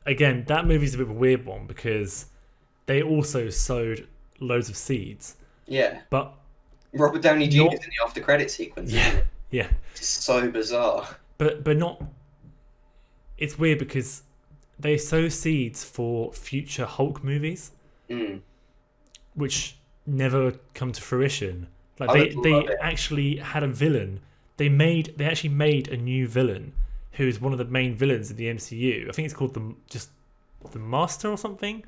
Again, that movie's a bit of a weird one because they also sowed loads of seeds. Yeah. But Robert Downey Jr. is in the after credit sequence. Yeah. It's so bizarre. But not. It's weird because they sow seeds for future Hulk movies, which never come to fruition. Like they actually had a villain. They actually made a new villain who is one of the main villains in the MCU. I think it's called the Master or something.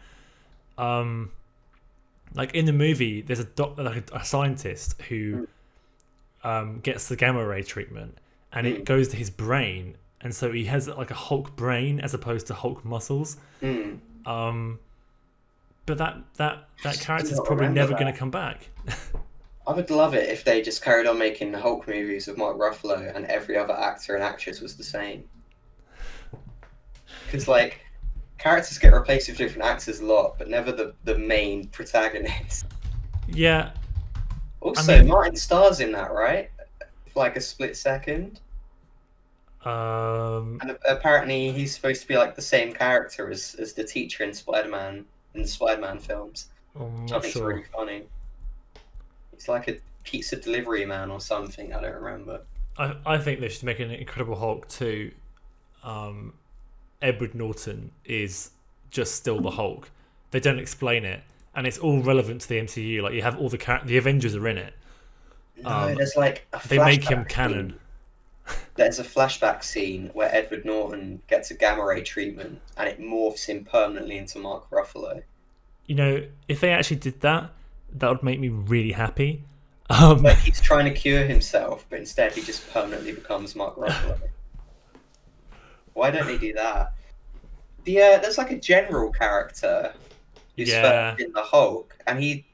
Like in the movie, there's a scientist who gets the gamma ray treatment, and it goes to his brain, and so he has like a Hulk brain as opposed to Hulk muscles. But that character is probably never going to come back. I would love it if they just carried on making Hulk movies with Mark Ruffalo and every other actor and actress was the same. Because, like, characters get replaced with different actors a lot, but never the main protagonist. Yeah. Also, Martin Starr's in that, right? For like a split second. And apparently he's supposed to be like the same character as the teacher in Spider-Man, in the Spider-Man films. Which I think is really funny. He's like a pizza delivery man or something, I don't remember. I think they should make an Incredible Hulk 2. Edward Norton is just still the Hulk. They don't explain it, and it's all relevant to the MCU. Like, you have all the Avengers are in it. No, there's like a they make him flashback canon. scene. There's a flashback scene where Edward Norton gets a gamma ray treatment, and it morphs him permanently into Mark Ruffalo. You know, if they actually did that, that would make me really happy. Like, he's trying to cure himself, but instead he just permanently becomes Mark Ruffalo. Why don't they do that? There's like a general character who's first Yeah, in the Hulk, and he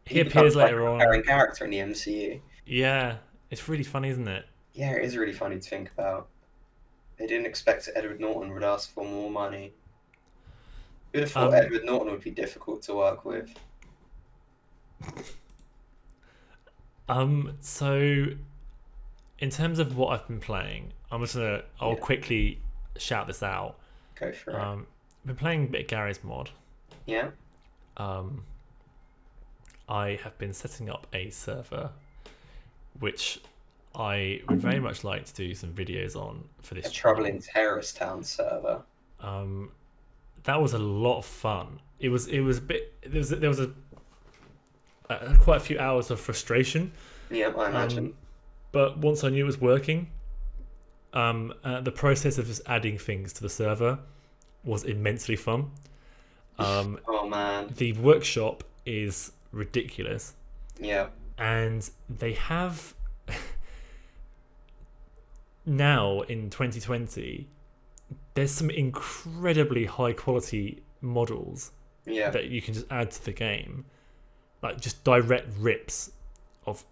he becomes appears like a later on. recurring character in the MCU. Yeah, it's really funny, isn't it? Yeah, it is really funny to think about. They didn't expect Edward Norton would ask for more money. Who'd have thought Um, Edward Norton would be difficult to work with? so in terms of what I've been playing, I'll Yeah, quickly shout this out. go for it. I've been playing a bit of Gary's mod. Yeah, Um, I have been setting up a server, which I would very much like to do some videos on for this a channel. troubling terrorist town server. Um, that was a lot of fun. It was a bit there was quite a few hours of frustration. Yeah, I imagine. But once I knew it was working, the process of just adding things to the server was immensely fun. Oh man. The workshop is ridiculous, Yeah, and they have now in 2020. There's some incredibly high quality models yeah, that you can just add to the game, like just direct rips of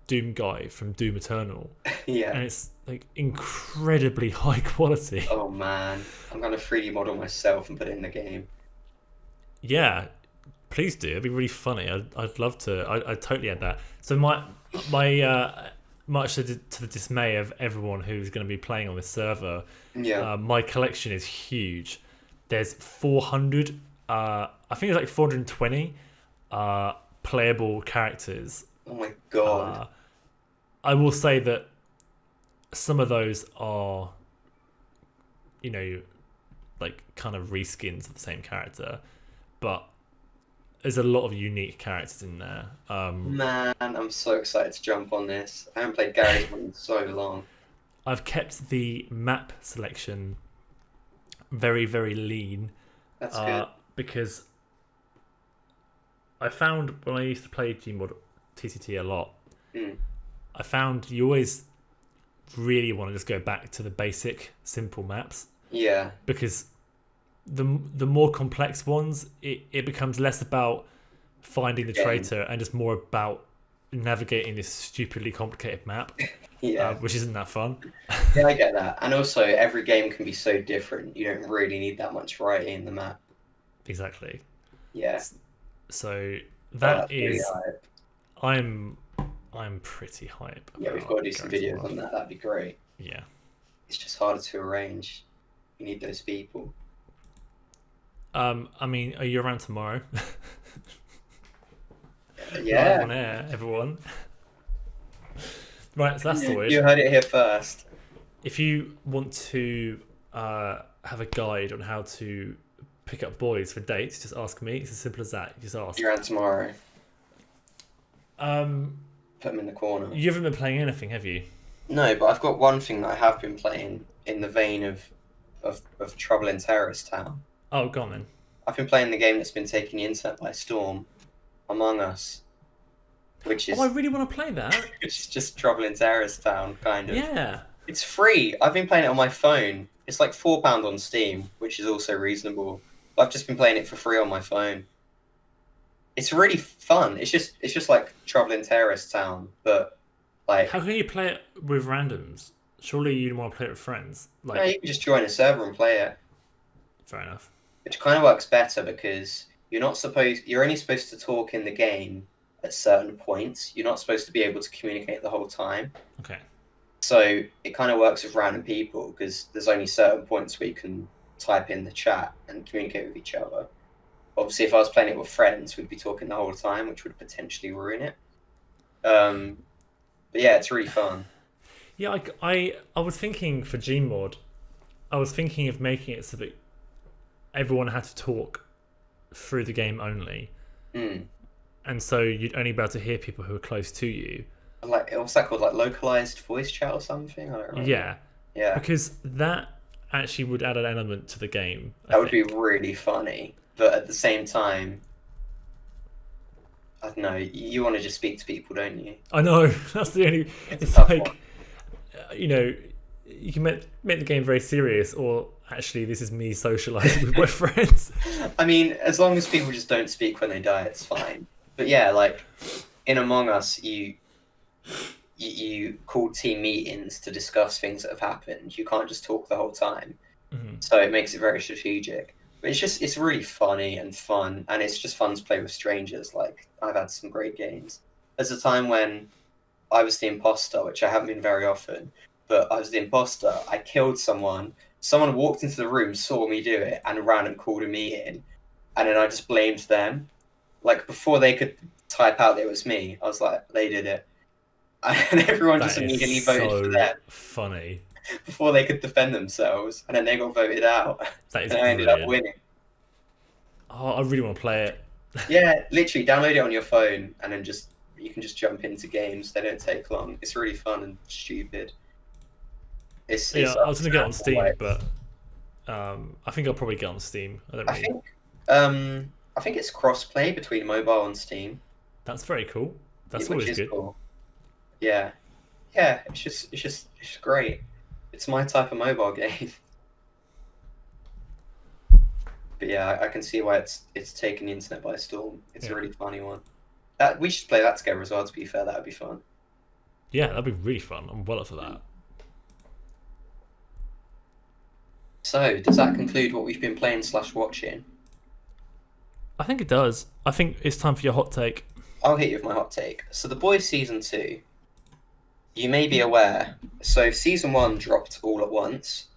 Doom Guy from Doom Eternal, yeah. and it's like incredibly high quality. Oh man, I'm gonna 3D model myself and put it in the game. Yeah, please do. It'd be really funny. I'd love to. I'd totally add that. So my much to the dismay of everyone who's going to be playing on this server, Yeah. my collection is huge. There's 400. I think it's like 420 playable characters. Oh my god. I will say that some of those are, you know, like kind of reskins of the same character, but there's a lot of unique characters in there. Man, I'm so excited to jump on this. I haven't played Gary's one in so long. I've kept the map selection very, very lean That's good. because I found when I used to play Gmod TCT a lot, Mm. I found you always really want to just go back to the basic, simple maps Yeah. because the more complex ones, it becomes less about finding the Game. traitor and just more about navigating this stupidly complicated map, Yeah. which isn't that fun. Yeah, I get that. And also, every game can be so different. You don't really need that much variety in the map. Exactly. Yeah. So Oh, that that's really is, hype. I'm pretty hype. Yeah, we've about got to do some Garry's videos Mod. on that. That'd be great. Yeah. It's just harder to arrange. You need those people. I mean, are you around tomorrow? Live Yeah. on air, everyone. Right, so that's the You heard it here first. If you want to have a guide on how to pick up boys for dates, just ask me. It's as simple as that. You just ask. You're around tomorrow. Um, Put them in the corner. you haven't been playing anything, have you? No, but I've got one thing that I have been playing in the vein of Trouble in Terrorist Town. Oh, go on then. I've been playing the game that's been taking the internet by storm, Among Us, which is Oh, I really want to play that. which is just Trouble in Terrorist Town, kind of. Yeah. It's free. I've been playing it on my phone. It's like £4 on Steam, which is also reasonable. But I've just been playing it for free on my phone. It's really fun. It's just like Trouble in Terrorist Town, but like How can you play it with randoms? Surely you'd want to play it with friends. no, Like, you can just join a server and play it. fair enough. Which kind of works better because you're only supposed to talk in the game at certain points. You're not supposed to be able to communicate the whole time. Okay. So it kind of works with random people because there's only certain points where you can type in the chat and communicate with each other. Obviously, if I was playing it with friends, we'd be talking the whole time, which would potentially ruin it. But yeah, it's really fun. Yeah, I was thinking for Gmod, I was thinking of making it so that everyone had to talk through the game only, Mm. and so you'd only be able to hear people who are close to you. Like what's that called? Like localized voice chat or something? I don't remember. Yeah, Yeah. because that actually would add an element to the game. I That would be think. really funny, but at the same time, I don't know. You want to just speak to people, don't you? I know that's the only. It's a It's tough like, one. you know, you can make the game very serious, or actually, this is me socializing with my friends. I mean, as long as people just don't speak when they die, it's fine. But yeah, like in Among Us, you call team meetings to discuss things that have happened. You can't just talk the whole time, so it makes it very strategic. But it's really funny and fun, and it's just fun to play with strangers. Like I've had some great games. There's a time when I was the imposter, which I haven't been very often, but I was the imposter. I killed someone. Someone walked into the room, saw me do it, and ran and called a meeting. And then I just blamed them. Like before they could type out that it was me, I was like, they did it. And everyone just immediately voted for them. Funny. Before they could defend themselves, and then they got voted out. That is and I ended brilliant. up winning. Oh, I really want to play it. Yeah, literally, download it on your phone, and then you can just jump into games. They don't take long. It's really fun and stupid. I was going to get on Steam, but I think I'll probably get on Steam. I think it's cross-play between mobile and Steam. That's very cool. That's which always is good. Cool. Yeah, it's just great. It's my type of mobile game. But yeah, I can see why it's taken the internet by storm. It's a really funny one. We should play that together as well. To be fair, that would be fun. Yeah, that'd be really fun. I'm well up for that. So, does that conclude what we've been playing / watching? I think it does. I think it's time for your hot take. I'll hit you with my hot take. So, The Boys Season 2, you may be aware. So, Season 1 dropped all at once.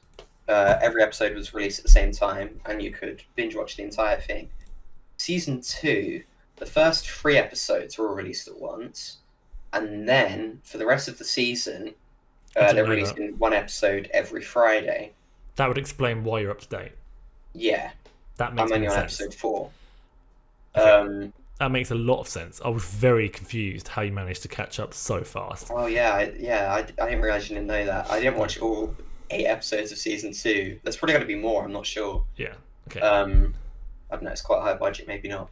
Every episode was released at the same time, and you could binge watch the entire thing. Season 2, the first 3 episodes were all released at once. And then, for the rest of the season, they're releasing 1 episode every Friday. That would explain why you're up to date. Yeah. That makes I'm only on sense. episode 4. Okay. That makes a lot of sense. I was very confused how you managed to catch up so fast. Oh yeah, I didn't realize you didn't know that. I didn't watch all 8 episodes of season 2. There's probably going to be more. I'm not sure. Yeah. Okay. I don't know. It's quite a high budget, maybe not.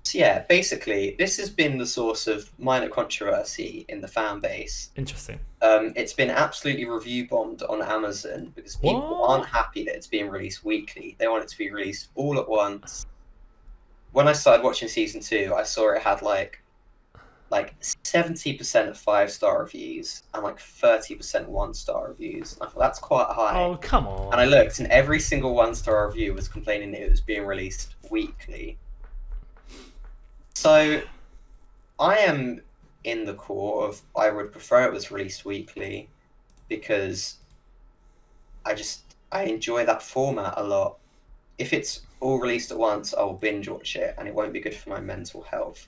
So yeah, basically, this has been the source of minor controversy in the fan base. Interesting. It's been absolutely review bombed on Amazon because people aren't happy that it's being released weekly. They want it to be released all at once. When I started watching season 2, I saw it had like 70% of 5-star reviews and like 30% 1-star reviews. I thought that's quite high. Oh, come on. And I looked, and every single 1-star review was complaining that it was being released weekly. So I am in the core of I would prefer it was released weekly because I enjoy that format a lot. If it's all released at once, I will binge watch it, and it won't be good for my mental health.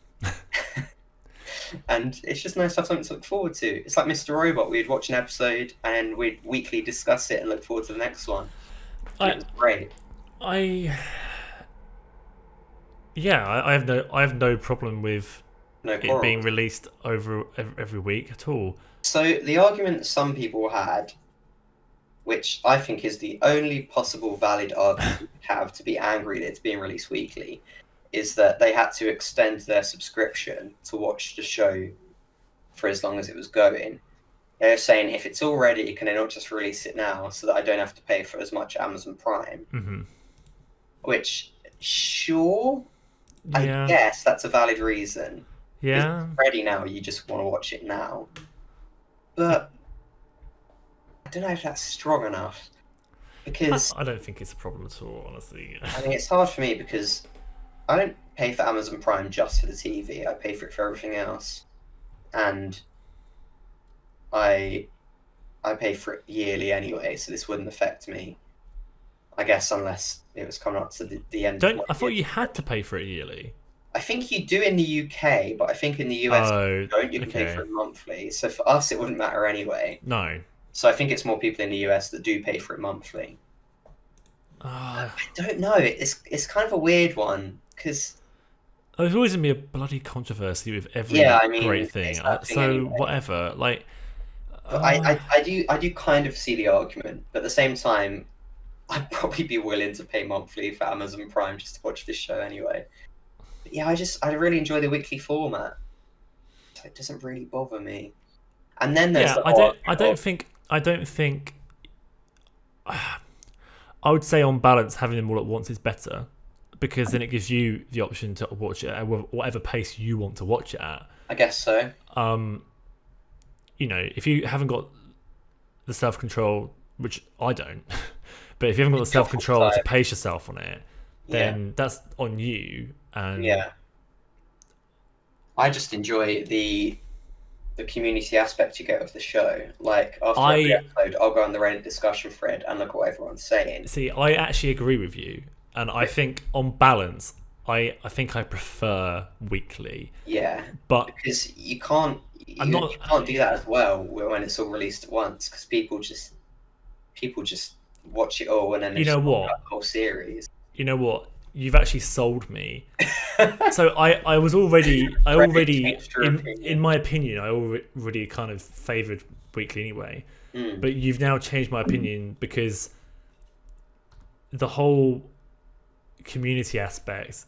And it's just nice to have something to look forward to. It's like Mr. Robot. We'd watch an episode and we'd weekly discuss it and look forward to the next one. It's great. I have no problem with it being released over every week at all. So the argument that some people had, which I think is the only possible valid argument you have to be angry that it's being released weekly, is that they had to extend their subscription to watch the show for as long as it was going. They're saying if it's all ready, can they not just release it now so that I don't have to pay for as much Amazon Prime? Mm-hmm. Which, sure, yeah. I guess that's a valid reason. Yeah. If it's ready now, you just want to watch it now. But I don't know if that's strong enough. Because I don't think it's a problem at all, honestly. I mean, it's hard for me because I don't pay for Amazon Prime just for the TV. I pay for it for everything else. And I pay for it yearly anyway, so this wouldn't affect me. I guess unless it was coming up to the end. I thought you had to pay for it yearly. I think you do in the UK, but I think in the US you don't. You can pay for it monthly. So for us, it wouldn't matter anyway. No. So I think it's more people in the US that do pay for it monthly. I don't know. It's kind of a weird one because there's always gonna be a bloody controversy with every great thing. So anyway. Whatever, like. But I do kind of see the argument, but at the same time, I'd probably be willing to pay monthly for Amazon Prime just to watch this show anyway. But yeah, I really enjoy the weekly format, it doesn't really bother me. And then there's I don't think I would say on balance, having them all at once is better because then it gives you the option to watch it at whatever pace you want to watch it at. I guess so. If you haven't got the self control, which I don't, but if you haven't got the self control to pace yourself on it, then that's on you. And yeah, I just enjoy the community aspect you get of the show. Like after every episode, I'll go on the Reddit discussion thread and look at what everyone's saying. See, I actually agree with you, and I think on balance, I think I prefer weekly. Yeah, but because you can't do that as well when it's all released at once, because people just watch it all and then you know what the whole series. You know what? You've actually sold me. So I already in my opinion, I already kind of favoured weekly anyway. But you've now changed my opinion because the whole community aspect,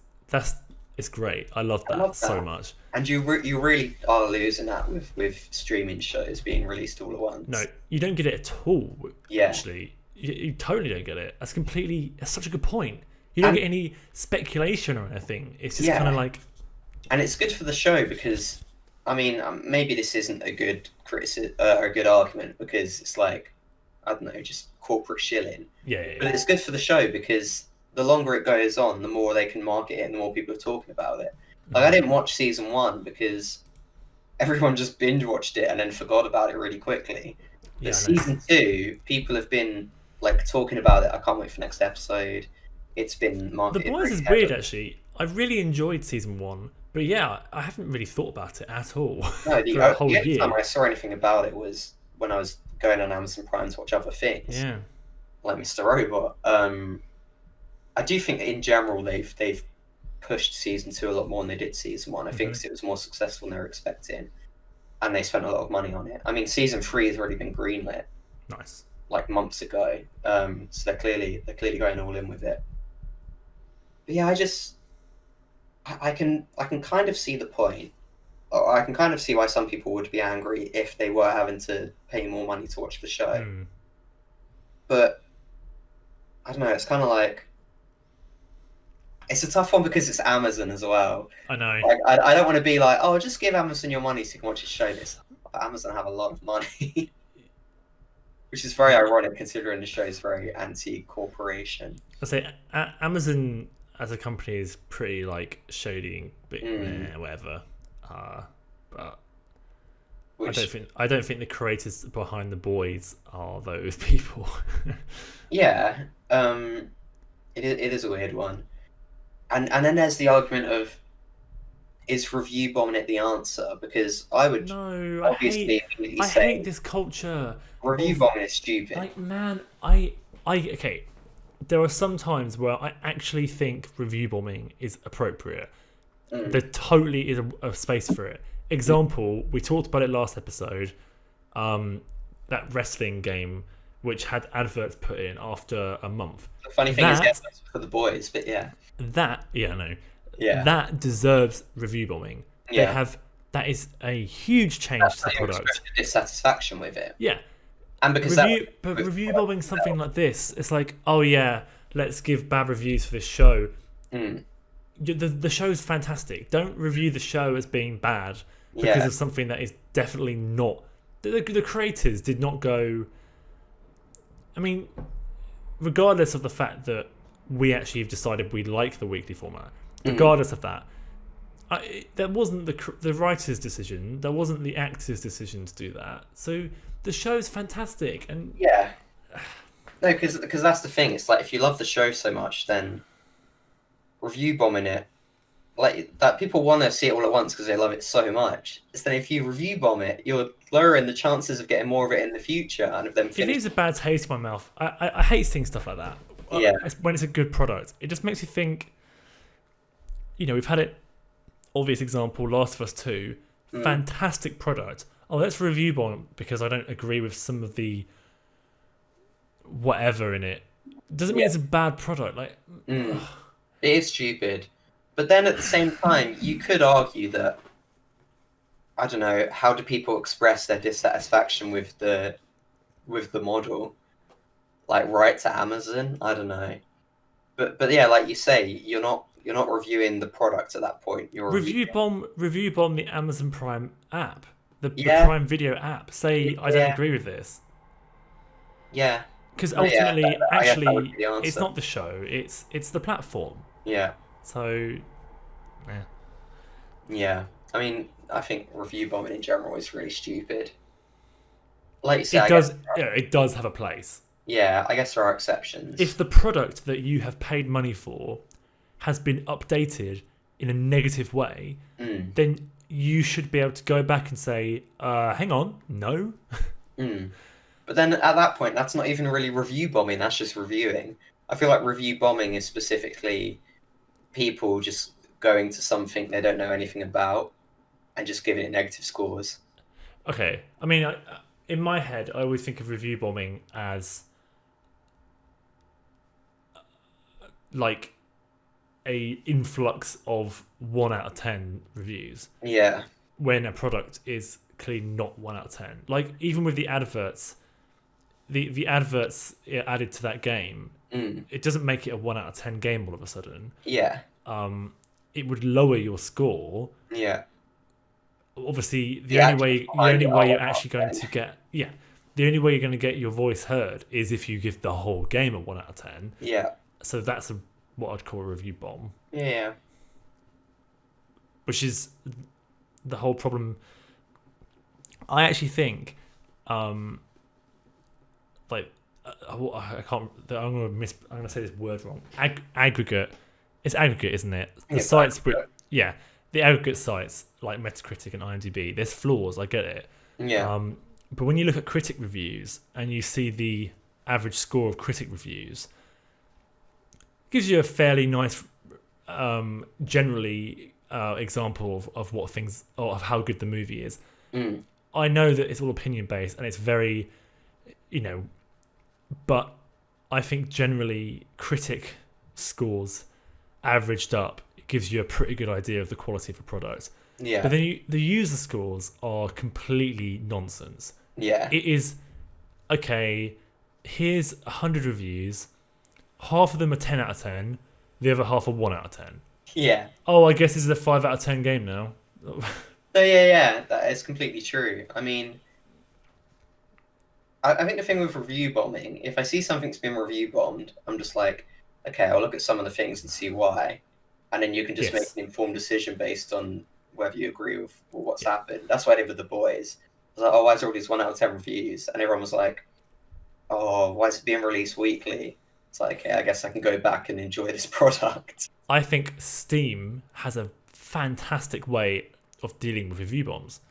it's great. I love that so much. And you really are losing that with streaming shows being released all at once. No, you don't get it at all. Yeah. Actually, you totally don't get it. That's such a good point. You don't get any speculation or anything. It's just kind of like... And it's good for the show because, I mean, maybe this isn't a good a good argument because it's like, I don't know, just corporate shilling. Yeah. But it's good for the show because the longer it goes on, the more they can market it and the more people are talking about it. Like, I didn't watch season 1 because everyone just binge watched it and then forgot about it really quickly. But season 2, people have been like talking about it. I can't wait for next episode. It's been marketed. The Boys is weird, actually. I really enjoyed season 1, but yeah, I haven't really thought about it at all. No, the only time I saw anything about it was when I was going on Amazon Prime to watch other things. Yeah, like Mr. Robot. I do think in general they've pushed season 2 a lot more than they did season 1. I think it was more successful than they were expecting, and they spent a lot of money on it. I mean, season 3 has already been greenlit. Nice. Like months ago. So they're clearly going all in with it. But yeah, I can kind of see the point. Or I can kind of see why some people would be angry if they were having to pay more money to watch the show. But I don't know, it's kind of like, it's a tough one because it's Amazon as well. I know. Like, I don't want to be like, oh, just give Amazon your money so you can watch the show. But Amazon have a lot of money. Which is very ironic considering the show is very anti-corporation. I say Amazon as a company is pretty like shady, but whatever. But I don't think the creators behind the Boys are those people. Yeah, it is a weird one, and then there's the argument of, is review bombing it the answer? Because I would obviously I hate this culture. Review bombing is stupid. Like, man, okay. There are some times where I actually think review bombing is appropriate. There totally is a space for it. Example, we talked about it last episode. That wrestling game, which had adverts put in after a month. The funny thing is, adverts for the Boys, but yeah. That deserves review bombing. Yeah. That is a huge change to the product. Dissatisfaction with it. Yeah. And because review bombing something like this, it's like, oh yeah, let's give bad reviews for this show. The show's fantastic. Don't review the show as being bad because of something that is definitely not. The creators did not go. I mean, regardless of the fact that we actually have decided we like the weekly format, regardless of that, that wasn't the writer's decision. That wasn't the actor's decision to do that. So the show's fantastic, and no, because that's the thing. It's like, if you love the show so much, then review bombing it, like that, people want to see it all at once because they love it so much. Then if you review bomb it, you're lowering the chances of getting more of it in the future and of them finishing. It leaves a bad taste in my mouth. I hate seeing stuff like that. Yeah. When it's a good product, it just makes you think. We've had it. Obvious example, Last of Us 2, fantastic product. Oh, let's review bomb because I don't agree with some of the whatever in it. Doesn't mean it's a bad product. Like, it is stupid. But then at the same time, you could argue that, I don't know, how do people express their dissatisfaction with the model? like right to Amazon. I don't know, but yeah, like you say, you're not reviewing the product at that point. You're reviewing. Review bomb the Amazon Prime app, the Yeah, Prime Video app. Say I don't yeah, agree with this, yeah. because No, yeah. ultimately, I guess that would actually, be the it's answer. not the show. It's the platform. Yeah, So yeah. yeah. I mean, I think review bombing in general is really stupid. Like you say, It I guess. does. Yeah, it does have a place. Yeah, I guess there are If exceptions. the product that you have paid money for has been updated in a negative way, Mm, then you should be able to go back and say, "Hang on, no." mm. But then at that point, that's not even really review bombing. That's just reviewing. I feel like review bombing is specifically people just going to something they don't know anything about and just giving it negative scores. Okay. I mean, in my head, I always think of review bombing as like a influx of 1 out of 10 reviews Yeah. when a product is clearly not 1 out of 10. Like even with the adverts, the adverts added to that game, Mm. it doesn't make it a 1 out of 10 game all of a sudden. Yeah. It would lower your score. Yeah. Obviously, The actions the behind only it way are you're one actually out going of to 10. get the only way you're going to get your voice heard is if you give the whole game a 1 out of 10. Yeah. So that's what I'd call a review bomb, Yeah. which which is the whole problem. I actually think, um, like, I can't. I'm gonna say this word wrong. Aggregate. It's aggregate, isn't it? The Yeah. sites, yeah, the aggregate sites like Metacritic and IMDb. There's flaws. I get it. Yeah. But when you look at critic reviews and you see the average score of critic reviews, it gives you a fairly nice, generally example of what things or of how good the movie is. Mm. I know that it's all opinion based and it's very, you know, but I think generally critic scores averaged up gives you a pretty good idea of the quality of a product. But Yeah. then the user scores are completely nonsense. Yeah. It is okay. Here's 100 reviews. Half of them are 10 out of 10. The other half are 1 out of 10. Yeah. Oh, I guess this is a 5 out of 10 game now. No, yeah, yeah, that is completely true. I mean, I think the thing with review bombing, if I see something's been review bombed, I'm just like, okay, I'll look at some of the things and see why, and then you can just make Yes. an informed decision based on whether you agree with what's Yeah. happened. That's what I did with the boys. I was like, oh, why is there all these 1 out of 10 reviews? And everyone was like, oh, why is it being released weekly? It's like, okay, I guess I can go back and enjoy this product. I think Steam has a fantastic way of dealing with review bombs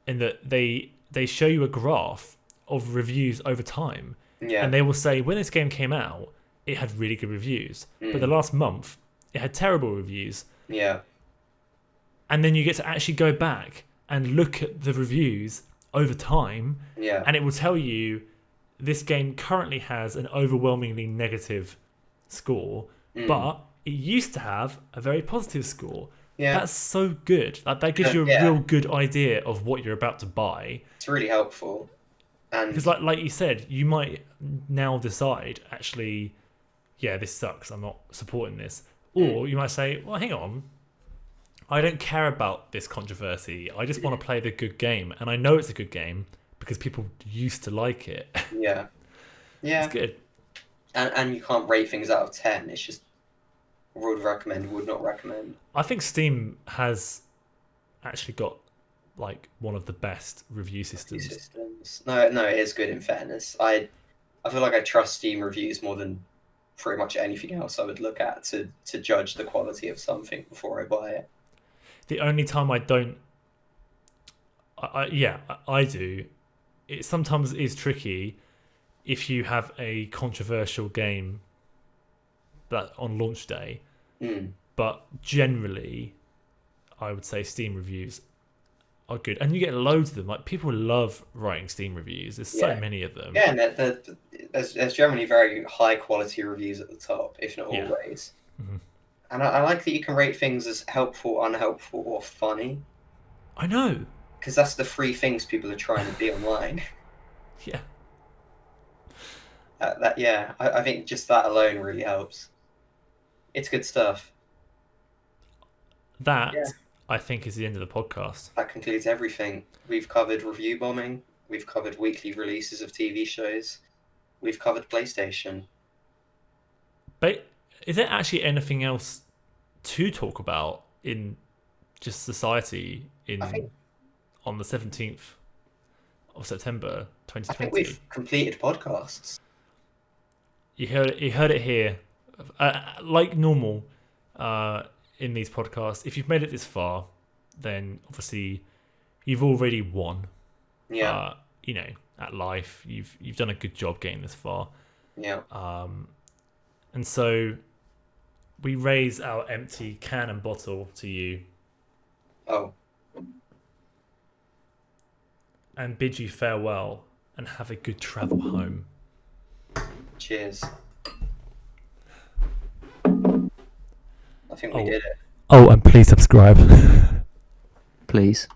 in that they show you a graph of reviews over time, Yeah. and they will say when this game came out, it had really good reviews, but the Mm. last month it had terrible reviews, Yeah. and then you get to actually go back and look at the reviews over time, Yeah. and it will tell you this game currently has an overwhelmingly negative score, Mm. but it used to have a very positive score. Yeah. That's so good. Like, that gives you a Yeah. real good idea of what you're about to buy. It's really helpful. And Because, like you said, you might now decide, actually, yeah, this sucks. I'm not supporting this. Or you might say, well, hang on. I don't care about this controversy. I just want to play the good game. And I know it's a good game because people used to like it. yeah. Yeah. It's good. And you can't rate things out of 10. It's just would recommend, would not recommend. I think Steam has actually got like one of the best review systems. Systems. No, no, it is good in fairness. I feel like I trust Steam reviews more than pretty much anything else I would look at to judge the quality of something before I buy it. The only time I don't, I do. It sometimes is tricky if you have a controversial game that on launch day, Mm. but generally, I would say Steam reviews are good, and you get loads of them. Like, people love writing Steam reviews. There's so Yeah. many of them. Yeah, and there's generally very high quality reviews at the top, if not Yeah. always. Mhm. And I like that you can rate things as helpful, unhelpful, or funny, I know. because that's the three things people are trying to be online. Yeah. I think just that alone really helps. It's good stuff. Yeah, That, I think, is the end of the podcast. that concludes everything. We've covered review bombing. We've covered weekly releases of TV shows. We've covered PlayStation. But is there actually anything else to talk about in just society I think on the 17th of September I think 2020? we've completed podcasts. You heard it here. Like normal in these podcasts, if you've made it this far, then obviously you've already won. Yeah, At life, you've done a good job getting this far. yeah. And so we raise our empty can and bottle to you Oh, and bid you farewell and have a good travel home. cheers. I think we did it. Oh, and please subscribe. Please.